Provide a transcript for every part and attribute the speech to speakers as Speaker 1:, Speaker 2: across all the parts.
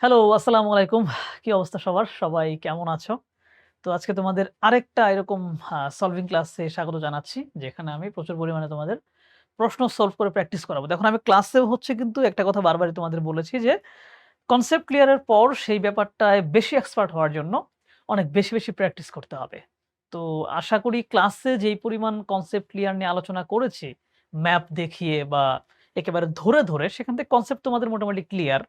Speaker 1: Hello, আসসালামু আলাইকুম। কি অবস্থা সবার? সবাই কেমন আছো? তো আজকে তোমাদের আরেকটা এরকম সলভিং ক্লাসে স্বাগত জানাচ্ছি। যেখানে আমি প্রচুর পরিমাণে তোমাদের প্রশ্ন সলভ করে প্র্যাকটিস করাবো। দেখুন আমি ক্লাসেও হচ্ছে কিন্তু একটা কথা বারবারই তোমাদের বলেছি যে, কনসেপ্ট ক্লিয়ার এর পর সেই ব্যাপারটায় বেশি এক্সপার্ট হওয়ার জন্য অনেক বেশি প্র্যাকটিস করতে হবে। তো আশা করি ক্লাসে যেই পরিমাণ কনসেপ্ট ক্লিয়ার নিয়ে আলোচনা করেছি, ম্যাপ দেখিয়ে বা একেবারে ধরে সেখান থেকে কনসেপ্ট তোমাদের মোটামুটি ক্লিয়ার।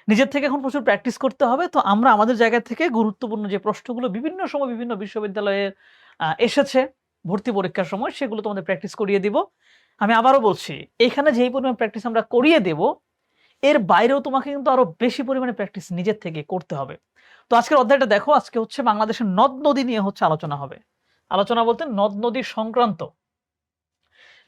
Speaker 1: নিজের থেকে এখন প্রচুর প্র্যাকটিস করতে হবে। তো আমরা আমাদের জায়গা থেকে গুরুত্বপূর্ণ যে প্রশ্নগুলো বিভিন্ন সময় বিভিন্ন বিশ্ববিদ্যালয়ে এসেছে ভর্তি পরীক্ষার সময় সেগুলো তোমাদের প্র্যাকটিস করিয়ে দিব। আমি আবারও বলছি, এখানে যেই পরিমাণ প্র্যাকটিস আমরা করিয়ে দেব, এর বাইরেও তোমাকে কিন্তু আরো বেশি পরিমাণে প্র্যাকটিস নিজের থেকে করতে হবে। তো আজকের অধ্যায়টা দেখো, আজকে হচ্ছে বাংলাদেশের নদ-নদী নিয়ে হচ্ছে আলোচনা হবে। আলোচনা বলতে নদ-নদী সংক্রান্ত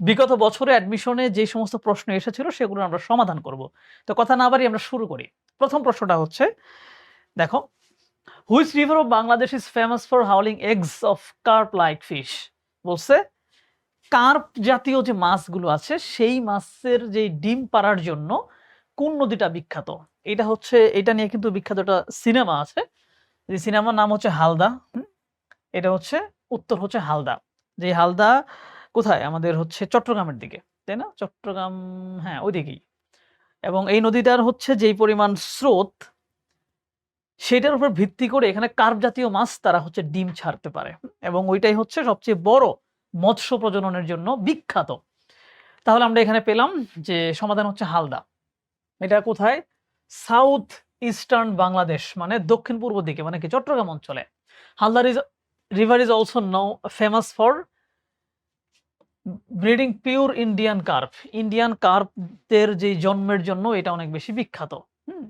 Speaker 1: বিগত বছরে অ্যাডমিশনে যে সমস্ত প্রশ্ন এসেছিল সেগুলো আমরা সমাধান করব। তো কথা না বাড়িয়ে আমরা শুরু করি। প্রথম প্রশ্নটা হচ্ছে, দেখো, which river of Bangladesh is famous for hauling eggs of carp like fish? বলছে কার্প জাতীয় যে মাছগুলো আছে সেই মাছের যে ডিম পাড়ার জন্য কোন নদীটা বিখ্যাত? এটা হচ্ছে, এটা নিয়ে কিন্তু বিখ্যাত একটা সিনেমা আছে। যে সিনেমার নাম হচ্ছে হালদা। এটা হচ্ছে উত্তর হচ্ছে হালদা। যে হালদা কোথায়? আমাদের হচ্ছে চট্টগ্রামের দিকে, তাই না? চট্টগ্রাম, হ্যাঁ, ওইদিকেই। এবং এই নদীটার হচ্ছে যেই পরিমাণ স্রোত, সেটার উপর ভিত্তি করে এখানে কার্প জাতীয় মাছ তারা হচ্ছে ডিম ছাড়তে পারে। এবং ওইটাই হচ্ছে সবচেয়ে বড় মৎস্য প্রজননের জন্য বিখ্যাত। তাহলে আমরা এখানে পেলাম যে সমাধান হচ্ছে হালদা। এটা কোথায়? সাউথ ইস্টার্ন বাংলাদেশ, মানে দক্ষিণ পূর্ব দিকে, মানে কি চট্টগ্রাম অঞ্চলে। Halda river is also famous for breeding pure Indian carp. Indian কার্পদের যে জন্মের জন্য এটা অনেক বেশি বিখ্যাত। Hmm.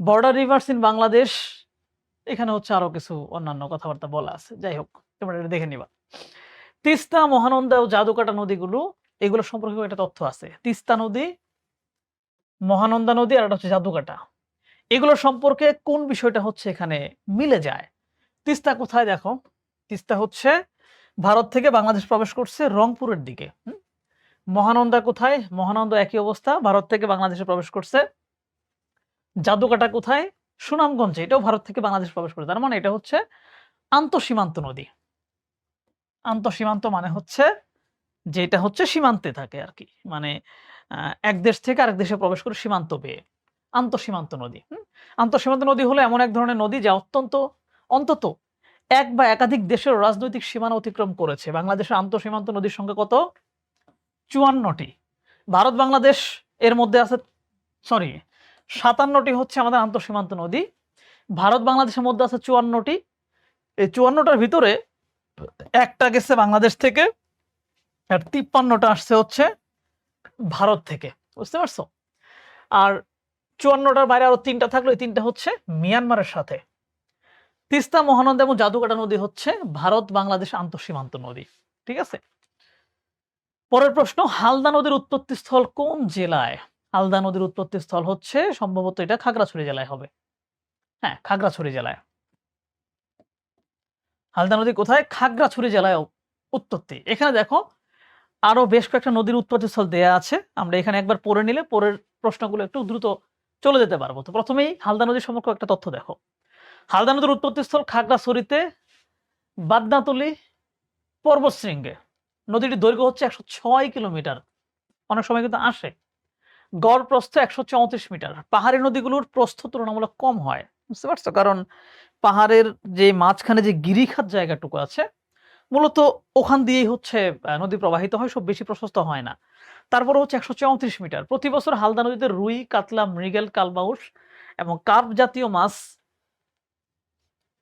Speaker 1: Border rivers in Bangladesh, এখানে হচ্ছে আরো কিছু অন্যান্য কথাবার্তা বলা আছে। যাই হোক, তোমরা এটা দেখে নিবা। তিস্তা, মহানন্দা ও জাদুকাটা নদীগুলো, এগুলো সম্পর্কেও একটা তথ্য আছে। তিস্তা নদী, মহানন্দা নদী আর একটা হচ্ছে জাদুকাটা। এগুলো সম্পর্কে কোন বিষয়টা হচ্ছে এখানে মিলে যায়? তিস্তা কোথায়? দেখো, তিস্তা হচ্ছে ভারত থেকে বাংলাদেশ প্রবেশ করছে রংপুরের দিকে। মহানন্দা কোথায়? মহানন্দা একই অবস্থা, ভারত থেকে বাংলাদেশে প্রবেশ করছে। জাদুকাটা কোথায়? সুনামগঞ্জে, এটাও ভারত থেকে বাংলাদেশ প্রবেশ করছে। তার মানে এটা হচ্ছে আন্তঃসীমান্ত নদী। আন্তঃসীমান্ত মানে হচ্ছে যেটা হচ্ছে সীমান্তে থাকে আরকি। মানে এক দেশ থেকে আরেক দেশে প্রবেশ করে সীমান্ত বেয়ে। আন্তঃসীমান্ত নদী। আন্তঃসীমান্ত নদী হলো এমন এক ধরনের নদী যা অন্তত এক বা একাধিক দেশের রাজনৈতিক সীমানা অতিক্রম করেছে। বাংলাদেশের আন্তঃসীমান্ত নদীর সংখ্যা কত? ৫৪ টি। ভারত বাংলাদেশ এর মধ্যে আছে, সরি, ৫৭ টি হচ্ছে আমাদের আন্তঃসীমান্ত নদী। ভারত বাংলাদেশের মধ্যে আছে ৫৪ টি। এই ৫৪ টার ভিতরে একটা গেছে বাংলাদেশ থেকে আর ৫৩ টা আসছে হচ্ছে ভারত থেকে। বুঝতে পারছো? আর ৫৪ টার বাইরে আরো ৩ টা থাকলো, এই ৩ টা হচ্ছে মিয়ানমারের সাথে। তিস্তা, মহানন্দা এবং জাদুকাটা নদী হচ্ছে ভারত বাংলাদেশ আন্তঃসীমান্ত নদী। ঠিক আছে? পরের প্রশ্ন, হালদা নদীর উৎপত্তিস্থল কোন জেলায়? হালদা নদীর উৎপত্তিস্থল হচ্ছে সম্ভবত এটা খাগড়াছড়ি জেলায় হবে। হ্যাঁ, খাগড়াছড়ি জেলায়। হালদা নদী কোথায়? খাগড়াছড়ি জেলায় উৎপত্তি। এখানে দেখো আরো বেশ কয়েকটা নদীর উৎপত্তিস্থল দেয়া আছে। আমরা এখানে একবার পড়ে নিলে পরের প্রশ্নগুলো একটু দ্রুত চলে যেতে পারবো। তো প্রথমেই হালদা নদী সম্পর্কে একটা তথ্য দেখো। হালদা নদীর উৎপত্তিস্থল খাগড়াছড়িতে বাদনাতলী পর্বতশৃঙ্গে। নদীটির দৈর্ঘ্য হচ্ছে ১০৬ কিলোমিটার। অনেক সময় কিন্তু আসে। গড় প্রস্থ ১৩৪ মিটার। পাহাড়ি নদীগুলোর প্রস্থ তুলনামূলক কম হয়। বুঝতে পারছো? কারণ পাহাড়ের যে মাঝখানে যে গিরিখাত জায়গাটুকু আছে, মূলত ওখান দিয়েই হচ্ছে নদী প্রবাহিত হয়, খুব বেশি প্রশস্ত হয় না। তারপরে হচ্ছে ১৩৪ মিটার। প্রতি বছর হালদা নদীতে রুই, কাতলা, মৃগেল, কালবাউস এবং কার্প জাতীয় মাছ,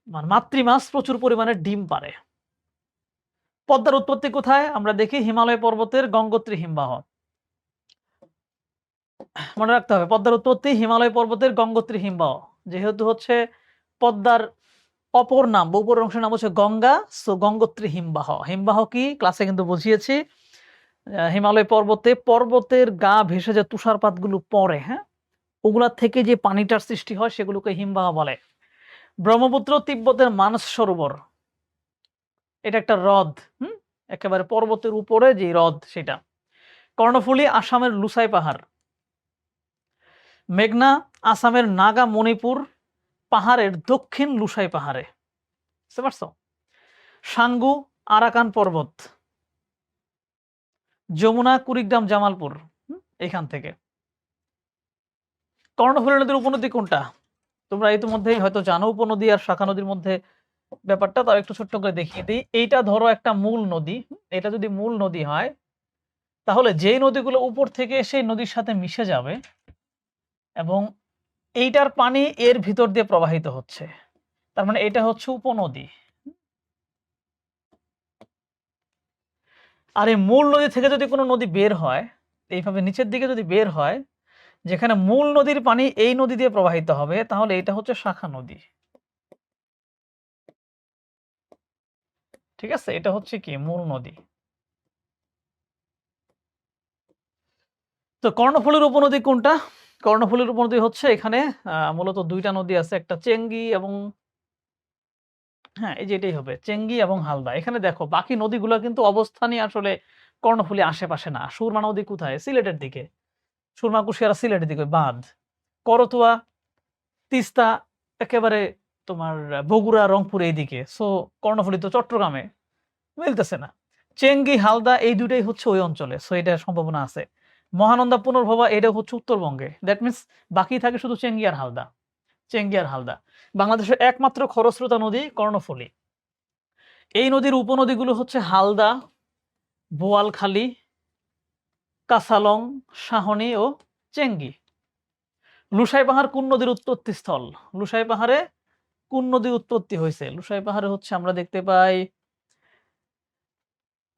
Speaker 1: মানে মাতৃ মাছ প্রচুর পরিমাণে ডিম পাড়ে। পদ্মার উৎপত্তি কোথায়? আমরা দেখি হিমালয় পর্বতের গঙ্গোত্রী হিমবাহ। মনে রাখতে হবে পদ্মার উৎপত্তি হিমালয় পর্বতের গঙ্গোত্রী হিমবাহ। যেহেতু হচ্ছে পদ্মার অপর নাম বা উপরের অংশের নাম হচ্ছে গঙ্গা, সো গঙ্গোত্রী হিমবাহ। হিমবাহ কি ক্লাসে কিন্তু বুঝিয়েছি। হিমালয় পর্বতের গা ভেসে যে তুষারপাতগুলো পড়ে, হ্যাঁ? ওগুলা থেকে যে পানিটার সৃষ্টি হয় সেগুলোকে হিমবাহ বলে। ব্রহ্মপুত্র তিব্বতের মানস সরোবর, এটা একটা হ্রদ। একেবারে পর্বতের উপরে যে হ্রদ সেটা। কর্ণফুলী আসামের লুসাই পাহাড়। মেঘনা আসামের নাগা মণিপুর পাহাড়ের দক্ষিণ লুসাই পাহাড়ে। বুঝতে পারছো? সাঙ্গু আরাকান পর্বত। যমুনা কুড়িগ্রাম জামালপুর, এখান থেকে। কর্ণফুলী নদীর উপনদী কোনটা? তোমরা ইতিমধ্যেই হয়তো জানো উপনদী আর শাখা নদীর মধ্যে ব্যাপারটা, তাও একটু ছোট্ট করে দেখিয়ে দিই। এইটা ধরো একটা মূল নদী, এটা যদি মূল নদী হয় তাহলে যেই নদীগুলো উপর থেকে সেই নদীর সাথে মিশে যাবে এবং এইটার পানি এর ভিতর দিয়ে প্রবাহিত হচ্ছে, তার মানে এটা হচ্ছে উপনদী। আর এই মূল নদী থেকে যদি কোনো নদী বের হয়, এইভাবে নিচের দিকে যদি বের হয়, যেখানে মূল নদীর পানি এই নদী দিয়ে প্রবাহিত হবে, তাহলে এটা হচ্ছে শাখা নদী। ঠিক আছে, এটা হচ্ছে কি মূল নদী। তো কর্ণফুলীর উপনদী কোনটা? কর্ণফুলীর উপনদী হচ্ছে এখানে মূলত দুইটা নদী আছে, একটা চেঙ্গি এবং হ্যাঁ, এই যে এটাই হবে চেঙ্গি এবং হালদা। এখানে দেখো বাকি নদীগুলো কিন্তু অবস্থানই আসলে কর্ণফুলী আশেপাশে না। সুরমা নদী কোথায়? সিলেটের দিকে। সুরমা কুশিয়ারা সিলেটের দিকে বাঁধ। করতোয়া তিস্তা একেবারে তোমার বগুড়া রংপুর এইদিকে। সো কর্ণফুলী তো চট্টগ্রামে, মিলতেছে না। চেঙ্গি হালদা এই দুটাই হচ্ছে ওই অঞ্চলে, সো এটার সম্ভাবনা আছে। মহানন্দা পুনর্ভবা এটা হচ্ছে উত্তরবঙ্গে। দ্যাট মিনস বাকি থাকে শুধু চেঙ্গি আর হালদা। চেঙ্গি আর হালদা। বাংলাদেশের একমাত্র খরস্রোতা নদী কর্ণফুলী। এই নদীর উপনদীগুলো হচ্ছে হালদা, বোয়ালখালী, কাসালং, শাহনী ও চেঙ্গি। লুসাই পাহাড় কোন নদীর উৎপত্তি স্থল? লুসাই পাহাড়ে কোন নদীর উৎপত্তি হয়েছে? লুসাই পাহাড়ে হচ্ছে আমরা দেখতে পাই,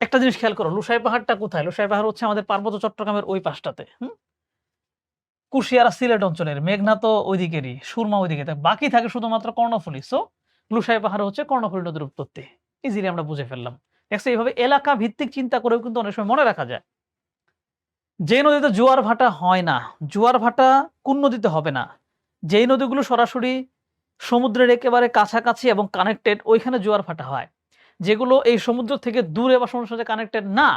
Speaker 1: একটা জিনিস খেয়াল করো, লুসাই পাহাড়টা কোথায়? লুসাই পাহাড় হচ্ছে আমাদের পার্বত্য চট্টগ্রামের ওই পাশটাতে। কুশিয়ারা সিলেট অঞ্চলের, মেঘনা তো ওইদিকেরই, সুরমা ওইদিকে, বাকি থাকে শুধুমাত্র কর্ণফুলী। সো লুসাই পাহাড় হচ্ছে কর্ণফুলী নদীর উৎপত্তি। ইজিলি আমরা বুঝে ফেললাম। দেখছো, এইভাবে এলাকা ভিত্তিক চিন্তা করেও কিন্তু অনেক সময় মনে রাখা যায়। যে নদীতে জোয়ার ভাটা হয় না, জোয়ার ভাটা কোন নদীতে হবে না? যেই নদীগুলো সরাসরি সমুদ্রের একেবারে কাছাকাছি এবং কানেক্টেড, ওইখানে জোয়ার ভাটা হয়। যেগুলো এই সমুদ্র থেকে দূরে বা সমুদ্রের সাথে কানেক্টেড না,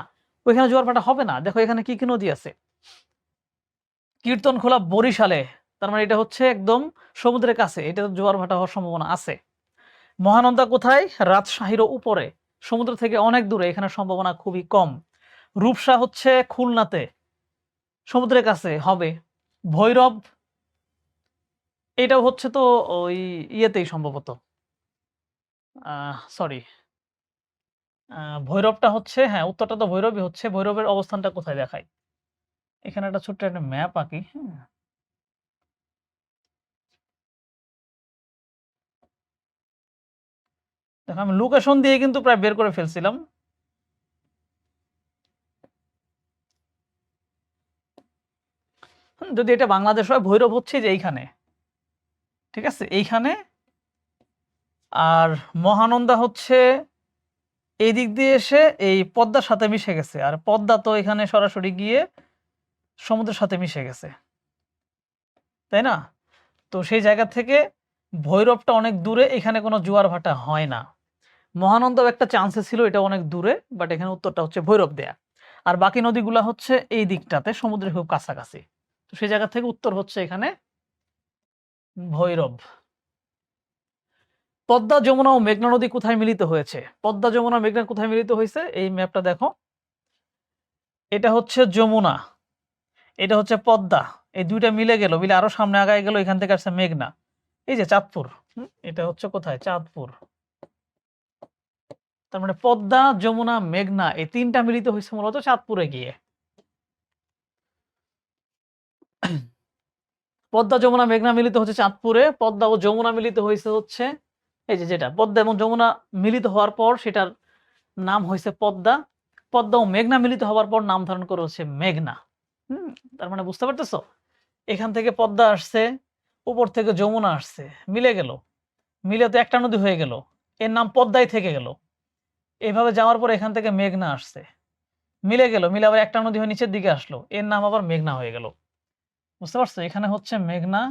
Speaker 1: ওইখানে জোয়ার ভাটা হবে না। দেখো এখানে কি কি নদী আছে? কীর্তনখোলা বরিশালে, তার মানে এটা হচ্ছে একদম সমুদ্রের কাছে, এটা জোয়ার ভাটা হওয়ার সম্ভাবনা আছে। মহানন্দা কোথায়? রাজশাহীরও উপরে, সমুদ্র থেকে অনেক দূরে, এখানে সম্ভাবনা খুবই কম। রূপসা হচ্ছে খুলনাতে, সমুদ্রের কাছে হবে। ভৈরব এটাও হচ্ছে তো ওই ইয়েতেই সম্ভবত, সরি, ভৈরবটা হচ্ছে, হ্যাঁ উত্তরটা তো ভৈরবই হচ্ছে। ভৈরবের অবস্থানটা কোথায় দেখায়? এখানে একটা ছোট্ট একটা ম্যাপ আঁকি। হ্যাঁ, দেখো আমি লোকেশন দিয়ে কিন্তু প্রায় বের করে ফেলছিলাম। যদি এটা বাংলাদেশ হয়, ভৈরব হচ্ছে যে এইখানে, ঠিক আছে এইখানে। আর মহানন্দা হচ্ছে এই দিক দিয়ে এসে এই পদ্মার সাথে মিশে গেছে, আর পদ্মা তো এখানে সরাসরি গিয়ে সমুদ্রের সাথে মিশে গেছে, তাই না? তো সেই জায়গা থেকে ভৈরবটা অনেক দূরে, এখানে কোনো জোয়ার ভাটা হয় না। মহানন্দাও একটা চান্সে ছিল, এটা অনেক দূরে, বাট এখানে উত্তরটা হচ্ছে ভৈরব দেয়া। আর বাকি নদীগুলা হচ্ছে এই দিকটাতে সমুদ্রের খুব কাছাকাছি, তো সেই জায়গা থেকে উত্তর হচ্ছে এখানে ভৈরব। পদ্মা যমুনা ও মেঘনা নদী কোথায় মিলিত হয়েছে? পদ্মা যমুনা মেঘনা কোথায় মিলিত হয়েছে? এই ম্যাপটা দেখো, এটা হচ্ছে যমুনা, এটা হচ্ছে পদ্মা, এই দুইটা মিলে গেল, মিলে আরো সামনে আগায় গেল, এখান থেকে আসছে মেঘনা। এই যে চাঁদপুর, এটা হচ্ছে কোথায়? চাঁদপুর। তার মানে পদ্মা যমুনা মেঘনা এই তিনটা মিলিত হয়েছে মূলত চাঁদপুরে গিয়ে। পদ্মা যমুনা মেঘনা মিলিত হচ্ছে চাঁদপুরে, পদ্মা ও যমুনা মিলিত হয়েছে হচ্ছে এই যে যেটা পদ্মা এবং যমুনা মিলিত হওয়ার পর সেটার নাম হয়েছে পদ্মা। পদ্মা ও মেঘনা মিলিত হওয়ার পর নাম ধারণ করে হচ্ছে মেঘনা। তার মানে বুঝতে পারতেছো, এখান থেকে পদ্মা আসছে, উপর থেকে যমুনা আসছে, মিলে গেল, মিলে তো একটা নদী হয়ে গেল, এর নাম পদ্মাই থেকে গেল। এইভাবে যাওয়ার পর এখান থেকে মেঘনা আসছে, মিলে গেল, মিলে আবার একটা নদী হয়ে নিচের দিকে আসলো, এর নাম আবার মেঘনা হয়ে গেল। বুঝতে পারছো, এখানে হচ্ছে মেঘনা।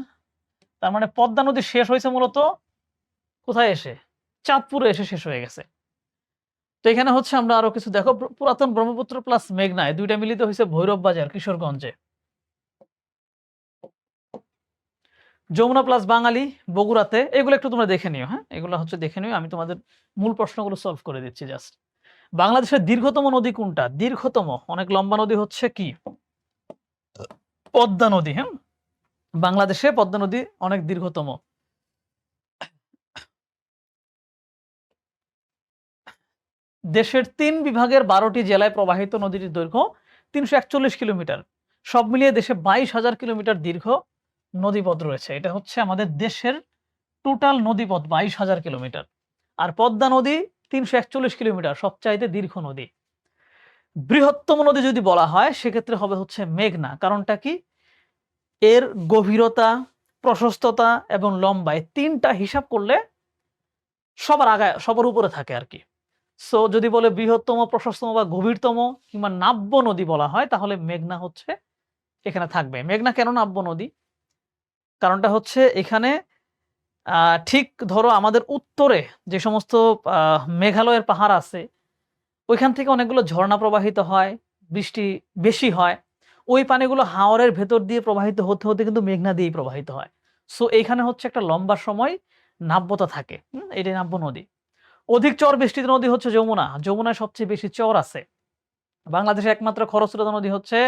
Speaker 1: তার মানে পদ্মা নদী শেষ হয়েছে মূলত কোথায় এসে? চাঁদপুরে এসে শেষ হয়ে গেছে। তো এখানে হচ্ছে আমরা আরো কিছু দেখো, পুরাতন ব্রহ্মপুত্র প্লাস মেঘনা এই দুইটা মিলিত হয়েছে ভৈরব বাজার কিশোরগঞ্জে। যমুনা প্লাস বাঙালি বগুড়াতে, এগুলো একটু তোমরা দেখে নিও। হ্যাঁ, এগুলো হচ্ছে দেখে নিও, আমি তোমাদের মূল প্রশ্নগুলো সলভ করে দিচ্ছি জাস্ট। বাংলাদেশের দীর্ঘতম নদী কোনটা? দীর্ঘতম অনেক লম্বা নদী হচ্ছে কি? পদ্মা নদী। হ্যাঁ, বাংলাদেশে পদ্মা নদী অনেক দীর্ঘতম। দেশের ৩ বিভাগের ১২টি জেলায় প্রবাহিত নদীটির দৈর্ঘ্য ৩৪১ কিলোমিটার। সব মিলিয়ে দেশে ২২,০০০ কিলোমিটার দীর্ঘ নদীপথ রয়েছে। এটা হচ্ছে আমাদের দেশের টোটাল নদীপথ ২২,০০০ কিলোমিটার। আর পদ্মা নদী ৩৪১ কিলোমিটার, সবচাইতে দীর্ঘ নদী। বৃহত্তম নদী যদি বলা হয় সেক্ষেত্রে হবে হচ্ছে মেঘনা। কারণটা কি? এর গভীরতা, প্রশস্ততা এবং লম্বা, এই ৩টা হিসাব করলে সবার আগায়, সবার উপরে থাকে আর কি। সো যদি বলে বৃহত্তম, প্রশস্ততম বা গভীরতম কিংবা নাব্য নদী বলা হয়, তাহলে মেঘনা হচ্ছে এখানে থাকবে। মেঘনা কেন নাব্য নদী? কারণটা হচ্ছে এখানে ঠিক ধরো আমাদের উত্তরে যে সমস্ত মেঘালয়ের পাহাড় আছে, ওইখান থেকে অনেকগুলো ঝর্ণা প্রবাহিত হয়, বৃষ্টি বেশি হয়। ওই পানিগুলো হাওরের ভেতর দিয়ে প্রবাহিত হতে, হতে কিন্তু মেঘনা দিয়েই প্রবাহিত হয়। সো এইখানে হচ্ছে একটা লম্বা সময় নাব্যতা থাকে। এটাই নাব্য নদী। অধিক চর বেষ্টিত নদী হচ্ছে যমুনা। যমুনায় সবচেয়ে বেশি চর আছে। বাংলাদেশের একমাত্র খরস্রোতা নদী হচ্ছে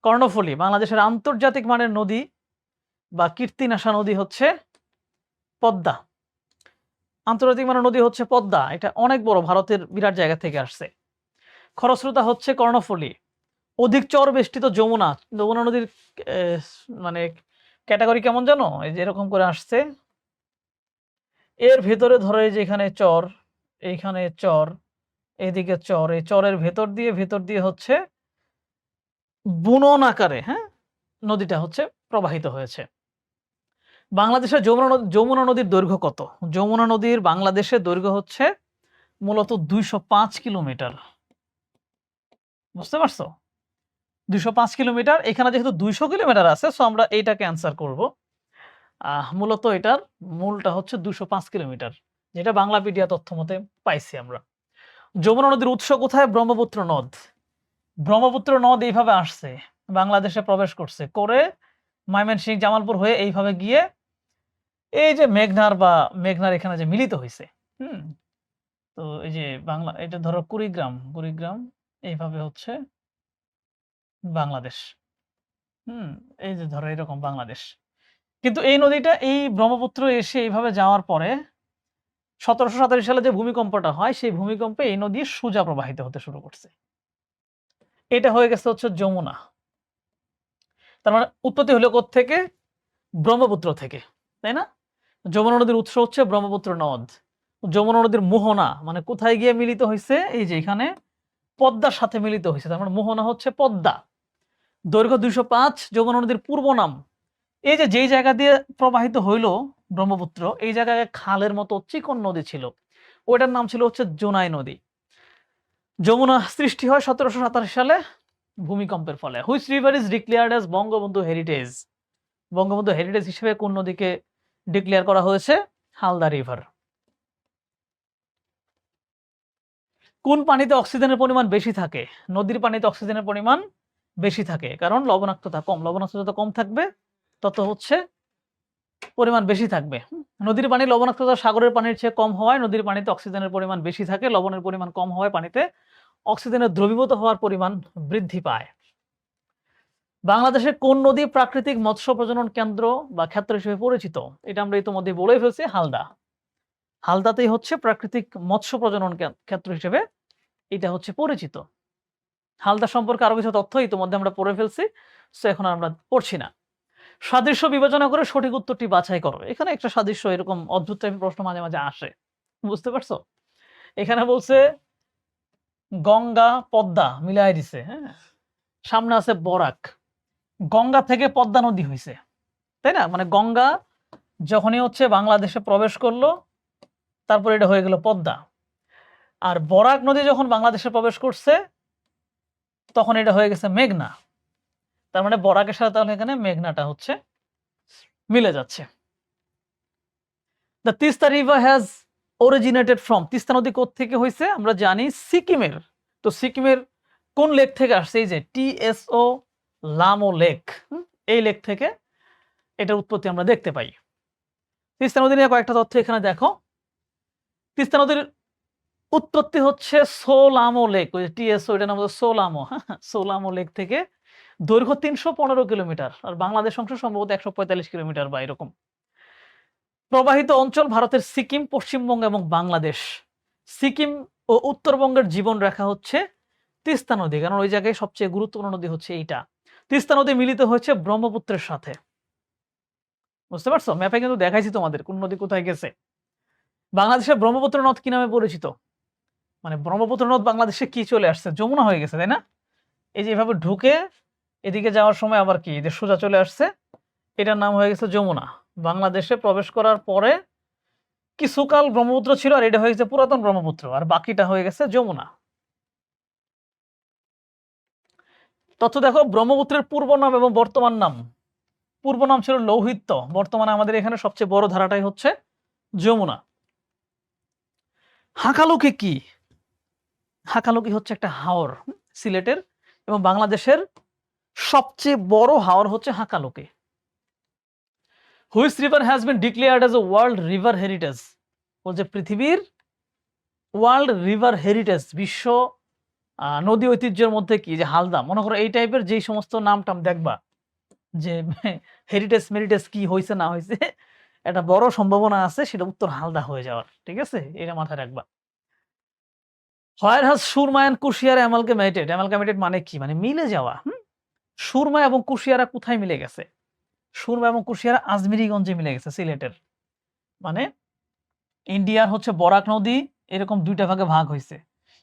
Speaker 1: কর্ণফুলী। বাংলাদেশের আন্তর্জাতিক মানের নদী বা কীর্তিনাশা নদী হচ্ছে পদ্মা। আন্তর্জাতিক মানের নদী হচ্ছে পদ্মা। এটা অনেক বড়, ভারতের বিরাট জায়গা থেকে আসছে। খরস্রোতা হচ্ছে কর্ণফুলী। অধিক চর বেষ্টিত যমুনা। যমুনা নদীর মানে ক্যাটাগরি কেমন জানো? এই যে এরকম করে আসছে, এর ভেতরে ধরো এই যে এখানে চর, এইখানে চর, এদিকে চর, এই চরের ভেতর দিয়ে হচ্ছে বুনন আকারে, হ্যাঁ, নদীটা হচ্ছে প্রবাহিত হয়েছে। বাংলাদেশের যমুনা নদীর দৈর্ঘ্য কত? যমুনা নদীর বাংলাদেশের দৈর্ঘ্য হচ্ছে মূলত ২০৫ কিলোমিটার। বুঝতে পারছো? ২০৫ কিলোমিটার। এখানে যেহেতু ২০০ কিলোমিটার আছে, সো আমরা এইটাকে অ্যান্সার করব। মূলত এটার মূলটা হচ্ছে ২০৫ কিলোমিটার, যেটা বাংলাপিডিয়া তথ্য মতে পাইছি আমরা। যমুনা নদীর উৎস কোথায়? ব্রহ্মপুত্র নদ। ব্রহ্মপুত্র নদ এইভাবে আসছে, বাংলাদেশে প্রবেশ করছে, করে ময়মনসিংহ, জামালপুর হয়ে এইভাবে গিয়ে এই যে মেঘনার এখানে যে মিলিত হইছে। তো এই যে বাংলা, এটা ধরো কুড়িগ্রাম এইভাবে হচ্ছে বাংলাদেশ। এই যে ধরো এরকম বাংলাদেশ। কিন্তু এই নদীটা এই ব্রহ্মপুত্র এসে এইভাবে যাওয়ার পরে ১৭৮৭ সালে যে ভূমিকম্পটা হয়, সেই ভূমিকম্পে এই নদী সোজা প্রবাহিত হতে শুরু করছে। এটা হয়ে গেছে হচ্ছে যমুনা। তার মানে উৎপত্তি হলো কোত্থেকে? ব্রহ্মপুত্র থেকে, তাই না? যমুনা নদীর উৎস হচ্ছে ব্রহ্মপুত্র নদ। যমুনা নদীর মোহনা মানে কোথায় গিয়ে মিলিত হয়েছে? এই যে এখানে পদ্মার সাথে মিলিত হয়েছে। তার মানে মোহনা হচ্ছে পদ্মা। দৈর্ঘ্য ২০৫। যমুনা নদীর পূর্ব নাম, এই যে যেই জায়গা দিয়ে প্রবাহিত হইল ব্রহ্মপুত্র, এই জায়গায় খালের মতো চিকন নদী ছিল, ওইটার নাম ছিল হচ্ছে জোনাই নদী। যমুনা সৃষ্টি হয় ১৭৮৭ সালে ভূমিকম্পের ফলে। Which river is declared as Bangabandhu heritage? Bangabandhu heritage হিসেবে কোন নদীকে ডিক্লেয়ার করা হয়েছে? হালদা রিভার। কোন পানিতে অক্সিজেনের পরিমাণ বেশি থাকে? নদীর পানিতে অক্সিজেনের পরিমাণ বেশি থাকে, কারণ লবণাক্ততা কম। লবণাক্ততা যত কম থাকবে তত হচ্ছে পরিমাণ বেশি থাকবে। নদীর পানির লবণাক্ততা সাগরের পানির চেয়ে কম হওয়ায় নদীর পানিতে অক্সিজেনের পরিমাণ বেশি থাকে। লবণের পরিমাণ কম হওয়ায় পানিতে অক্সিজেনের দ্রবীভূত হওয়ার পরিমাণ বৃদ্ধি পায়। বাংলাদেশের কোন নদী প্রাকৃতিক মৎস্য প্রজনন কেন্দ্র বা ক্ষেত্র হিসেবে পরিচিত? এটা আমরা ইতিমধ্যে বলেই ফেলছি, হালদা। হালদাতেই হচ্ছে প্রাকৃতিক মৎস্য প্রজনন ক্ষেত্র হিসেবে এটা হচ্ছে পরিচিত। হালদা সম্পর্কে আরো কিছু তথ্য ইতিমধ্যে আমরা পড়ে ফেলছি, সো এখন আমরা পড়ছি না। সাদৃশ্য বিবেচনা করে সঠিক উত্তরটি বাছাই করো। এখানে একটা সাদৃশ্য, এরকম অদ্ভুত টাইপের প্রশ্ন মাঝে মাঝে আসে, বুঝতে পারছো? এখানে বলছে গঙ্গা পদ্মা মিলাই দিছে, হ্যাঁ, সামনে আছে বরাক। গঙ্গা থেকে পদ্মা নদী হয়েছে, তাই না? মানে গঙ্গা যখনই হচ্ছে বাংলাদেশে প্রবেশ করলো, তারপর এটা হয়ে গেল পদ্মা। আর বরাক নদী যখন বাংলাদেশে প্রবেশ করছে, তখন এটা হয়ে গেছে মেঘনা। তার মানে বরাকের সাথে তাহলে এখানে মেঘনাটা হচ্ছে মিলে যাচ্ছে। The Teesta river has originated from. Teesta নদী কোত্থেকে হয়েছে? আমরা জানি সিকিমের। তো সিকিমের কোন লেক থেকে আসছে? এই যে TSO লামো লেক, এই লেক থেকে এটার উৎপত্তি আমরা দেখতে পাই। তিস্তা নদী নিয়ে কয়েকটা তথ্য এখানে দেখো। তিস্তা নদীর উৎপত্তি হচ্ছে সোলামো লেক, ওই টিএসও, এটার নাম হচ্ছে সোলামো, হ্যাঁ, সোলামো লেক থেকে। দৈর্ঘ্য ৩১৫ কিলোমিটার, আর বাংলাদেশ অংশ সম্ভবত ১৪৫ কিলোমিটার বা এরকম। প্রবাহিত অঞ্চল ভারতের সিকিম, পশ্চিমবঙ্গ এবং বাংলাদেশ। সিকিম ও উত্তরবঙ্গের জীবনরেখা হচ্ছে তিস্তা নদী, কারণ ওই জায়গায় সবচেয়ে গুরুত্বপূর্ণ নদী হচ্ছে এইটা। তিস্তা নদী মিলিত হয়েছে ব্রহ্মপুত্রের সাথে। বুঝতে পারছো? ম্যাপে কিন্তু দেখাইছি তোমাদের কোন নদী কোথায় গেছে। বাংলাদেশের ব্রহ্মপুত্র নদ কি নামে পরিচিত? মানে ব্রহ্মপুত্র নদ বাংলাদেশে কি চলে আসছে? যমুনা হয়ে গেছে, তাই না? এই যে এভাবে ঢুকে এদিকে যাওয়ার সময় আবার কি যে সোজা চলে আসছে, এটার নাম হয়ে গেছে যমুনা। বাংলাদেশে প্রবেশ করার পরে কিছুকাল ব্রহ্মপুত্র ছিল, আর এটা হয়ে গেছে পুরাতন ব্রহ্মপুত্র, আর বাকিটা হয়ে গেছে যমুনা। তথ্য দেখো, ব্রহ্মপুত্রের পূর্ব নাম এবং বর্তমান নাম। পূর্ব নাম ছিল লৌহিত্য, বর্তমানে আমাদের এখানে সবচেয়ে বড় ধারাটাই হচ্ছে যমুনা। হাকালুকি কি? হাকালুকি হচ্ছে একটা হাওর, সিলেটের এবং বাংলাদেশের সবচেয়ে বড় হাওর হচ্ছে Hakaluki. Which river has been declared as a world river heritage? বলছে পৃথিবীর ওয়ার্ল্ড রিভার হেরিটেজ, বিশ্ব নদী ঐতিহ্যের মধ্যে কি, যে হালদা, মনে করো এই টাইপের যেই সমস্ত নাম টাম দেখবা যে হেরিটেজ মেরিটেজ কি হয়েছে না হয়েছে, একটা বড় সম্ভাবনা আছে সেটা উত্তর হালদা হয়ে যাওয়ার। ঠিক আছে, এটা মাথায় রাখবা। Where has Surma and Kushiyara amalgamated? Amalgamated মানে কি? মানে মিলে যাওয়া। সুরমা এবং কুশিয়ারা কোথায় মিলে গেছে? সুরমা এবং কুশিয়ারা আজমিরিগঞ্জে মিলে গেছে, সিলেটের। মানে ইন্ডিয়ার হচ্ছে বরাক নদী এরকম দুইটা ভাগে ভাগ হয়েছে,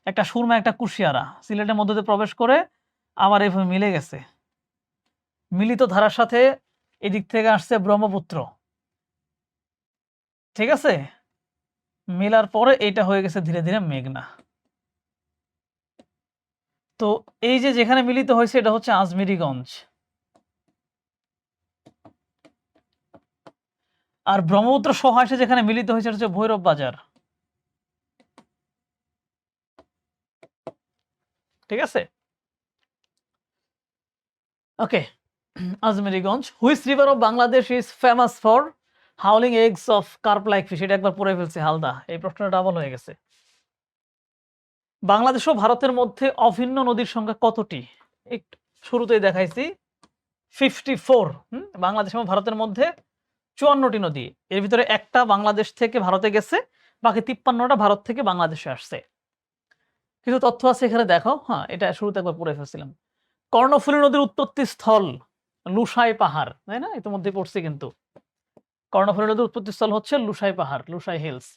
Speaker 1: একটা সুরমা একটা কুশিয়ারা, সিলেটের মধ্যে দিয়ে প্রবেশ করে আবার এভাবে মিলে গেছে। মিলিত ধারার সাথে এদিক থেকে আসছে ব্রহ্মপুত্র, ঠিক আছে, মেলার পরে এটা হয়ে গেছে ধীরে ধীরে মেঘনা। তো এই যে যেখানে মিলিত হয়েছে এটা হচ্ছে আজমিরিগঞ্জ, আর ব্রহ্মপুত্র সহ এসে যেখানে মিলিত হয়েছে হচ্ছে ভৈরব বাজার। ঠিক আছে, okay. Ajmiriganj. Which river of Bangladesh is famous for hauling eggs of carp like fish? এটা একবার পড়ে ফেলছে হালদা, এই প্রশ্নটা ডাবল হয়ে গেছে। বাংলাদেশ ও ভারতের মধ্যে অভিন্ন নদীর সংখ্যা কতটি? একটু শুরুতেই দেখাইছি 54। বাংলাদেশ এবং ভারতের মধ্যে 54টি নদী, এর ভিতরে একটা বাংলাদেশ থেকে ভারতে গেছে, বাকি 53টা ভারত থেকে বাংলাদেশে আসছে। কিছু তথ্য আছে এখানে দেখো, হ্যাঁ এটা শুরুতে একবার পড়ে ফেলছিলাম। কর্ণফুলী নদীর উৎপত্তি স্থল লুসাই পাহাড়, তাই না? ইতিমধ্যে পড়ছি কিন্তু। কর্ণফুলী নদীর উৎপত্তি স্থল হচ্ছে লুসাই পাহাড়, লুসাই হিলস।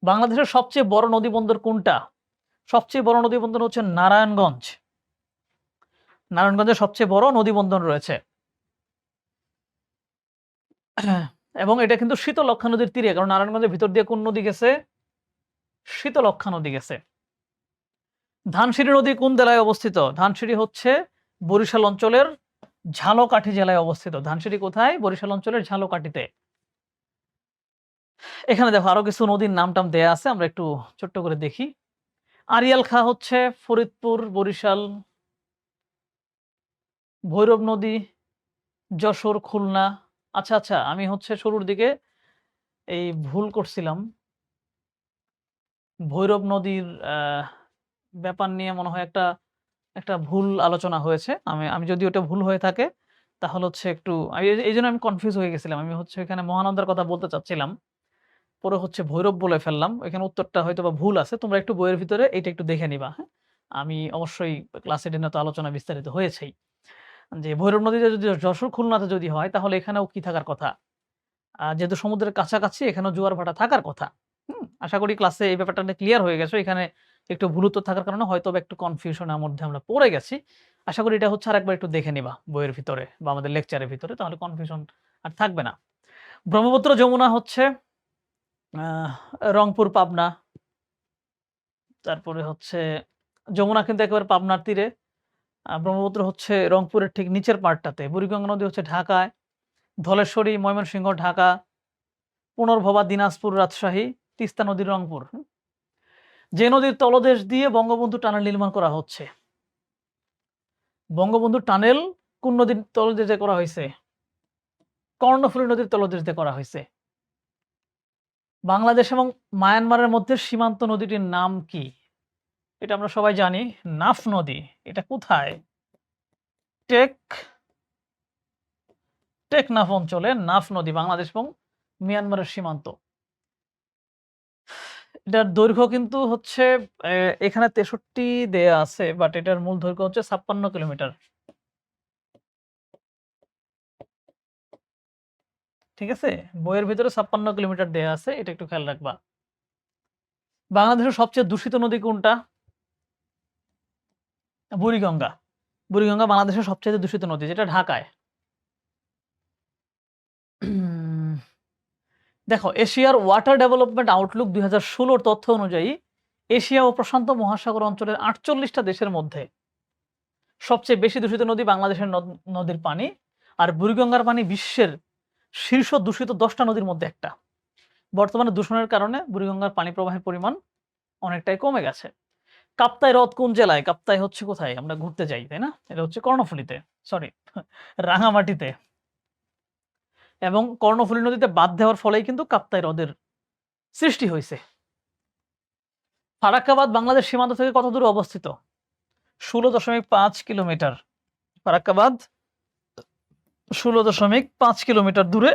Speaker 1: বাংলাদেশের সবচেয়ে বড় নদী বন্দর কোনটা? সবচেয়ে বড় নদী বন্দর হচ্ছে নারায়ণগঞ্জ। নারায়ণগঞ্জে সবচেয়ে বড় নদী বন্দর রয়েছে এবং এটা কিন্তু শীতলক্ষ্যা নদীর তীরে, কারণ নারায়ণগঞ্জের ভিতর দিয়ে কোন নদী গেছে? শীতলক্ষ্যা নদী গেছে। ধানসিঁড়ি নদী কোন জেলায় অবস্থিত? ধানসিঁড়ি হচ্ছে বরিশাল অঞ্চলের ঝালকাঠি জেলায় অবস্থিত। ধানসিঁড়ি কোথায়? বরিশাল অঞ্চলের ঝালকাঠিতে। এখানে দেখো আরো কিছু নদীর নাম টাম দেয়া আছে, আমরা একটু ছোট্ট করে দেখি। আড়িয়াল খাঁ হচ্ছে ফরিদপুর, বরিশাল। ভৈরব নদী যশোর, খুলনা। আচ্ছা আচ্ছা, আমি হচ্ছে শুরুর দিকে এই ভুল করছিলাম। ভৈরব নদীর ব্যাপার নিয়ে মনে হয় একটা একটা ভুল আলোচনা হয়েছে। আমি যদি ওটা ভুল হয়ে থাকে তাহলে হচ্ছে একটু এইজন্য আমি কনফিউজ হয়ে গেছিলাম। আমি হচ্ছে এখানে মহানন্দার কথা বলতে চাচ্ছিলাম, পরে হচ্ছে ভৈরব বলে ফেললাম। ওইখানে উত্তরটা হয়তোবা ভুল আছে। তোমরা একটু বইয়ের ভিতরে এটা একটু দেখে নিবা, হ্যাঁ? আমি অবশ্যই ক্লাসে টেনে তো আলোচনা বিস্তারিত হয়েছেই যে ভৈরব নদীতে যদি যশোর খুলনাতে যদি হয় তাহলে এখানেও কি থাকার কথা? যেহেতু সমুদ্রের কাছাকাছি এখানেও জোয়ার ভাটা থাকার কথা। আশা করি ক্লাসে এই ব্যাপারটা নিয়ে ক্লিয়ার হয়ে গেছো। এখানে একটু ভুল উত্তর থাকার কারণে হয়তোবা একটু কনফিউশনের মধ্যে আমরা পড়ে গেছি। আশা করি এটা হচ্ছে আরেকবার একটু দেখে নিবা বইয়ের ভিতরে বা আমাদের লেকচারের ভিতরে, তাহলে কনফিউশন আর থাকবে না। ব্রহ্মপুত্র যমুনা হচ্ছে রংপুর, পাবনা। তারপরে হচ্ছে যমুনা কিন্তু একেবারে পাবনার তীরে। ব্রহ্মপুত্র হচ্ছে রংপুরের ঠিক নিচের পার্টটাতে। বুড়িগঙ্গা নদী হচ্ছে ঢাকায়। ধলেশ্বরী, ময়মনসিংহ, ঢাকা। পুনর্ভবা, দিনাজপুর, রাজশাহী। তিস্তা নদী, রংপুর। যে নদীর তলদেশ দিয়ে বঙ্গবন্ধু টানেল নির্মাণ করা হচ্ছে? বঙ্গবন্ধু টানেল কোন নদীর তলদেশে করা হয়েছে? কর্ণফুলী নদীর তলদেশ দিয়ে করা হয়েছে। বাংলাদেশ এবং মায়ানমারের মধ্যে সীমান্ত নদীটির নাম কি? এটা আমরা সবাই জানি, নাফ নদী। এটা কোথায়? টেকনাফ অঞ্চলে নাফ নদী, বাংলাদেশ এবং মিয়ানমারের সীমান্ত। এটার দৈর্ঘ্য কিন্তু হচ্ছে এখানে ৬৩ দেয়া আছে, বাট এটার মূল দৈর্ঘ্য হচ্ছে ৫৬ কিলোমিটার। ঠিক আছে? বইয়ের ভিতরে ৫৬ কিলোমিটার দেয়া আছে, এটা একটু খেয়াল রাখবা। বাংলাদেশের সবচেয়ে দূষিত নদী কোনটা? বুড়িগঙ্গা। বুড়িগঙ্গা বাংলাদেশের সবচেয়ে দূষিত নদী, যেটা ঢাকায়। দেখো, এশিয়ার ওয়াটার ডেভেলপমেন্ট আউটলুক ২০১৬ র তথ্য অনুযায়ী এশিয়া ও প্রশান্ত মহাসাগর অঞ্চলের ৪৮টা দেশের মধ্যে সবচেয়ে বেশি দূষিত নদী বাংলাদেশের নদীর পানি, আর বুড়িগঙ্গার পানি বিশ্বের শীর্ষ দূষিত ১০টা নদীর মধ্যে একটা। বর্তমানে দূষণের কারণে বুড়িগঙ্গার পানি প্রবাহের পরিমাণ অনেকটাই কমে গেছে। কাপ্তাই হ্রদ কোন জেলায়? কাপ্তাই হচ্ছে কোথায়? আমরা ঘুরতে যাই, তাই না? এটা হচ্ছে কর্ণফুলীতে, সরি রাঙামাটিতে। এবং কর্ণফুলী নদীতে বাঁধ দেওয়ার ফলেই কিন্তু কাপ্তাই হ্রদের সৃষ্টি হয়েছে। ফারাক্কাবাদ বাংলাদেশ সীমান্ত থেকে কত দূরে অবস্থিত? ১৬.৫ কিলোমিটার। ফারাক্কাবাদ ১৬.৫ কিলোমিটার দূরে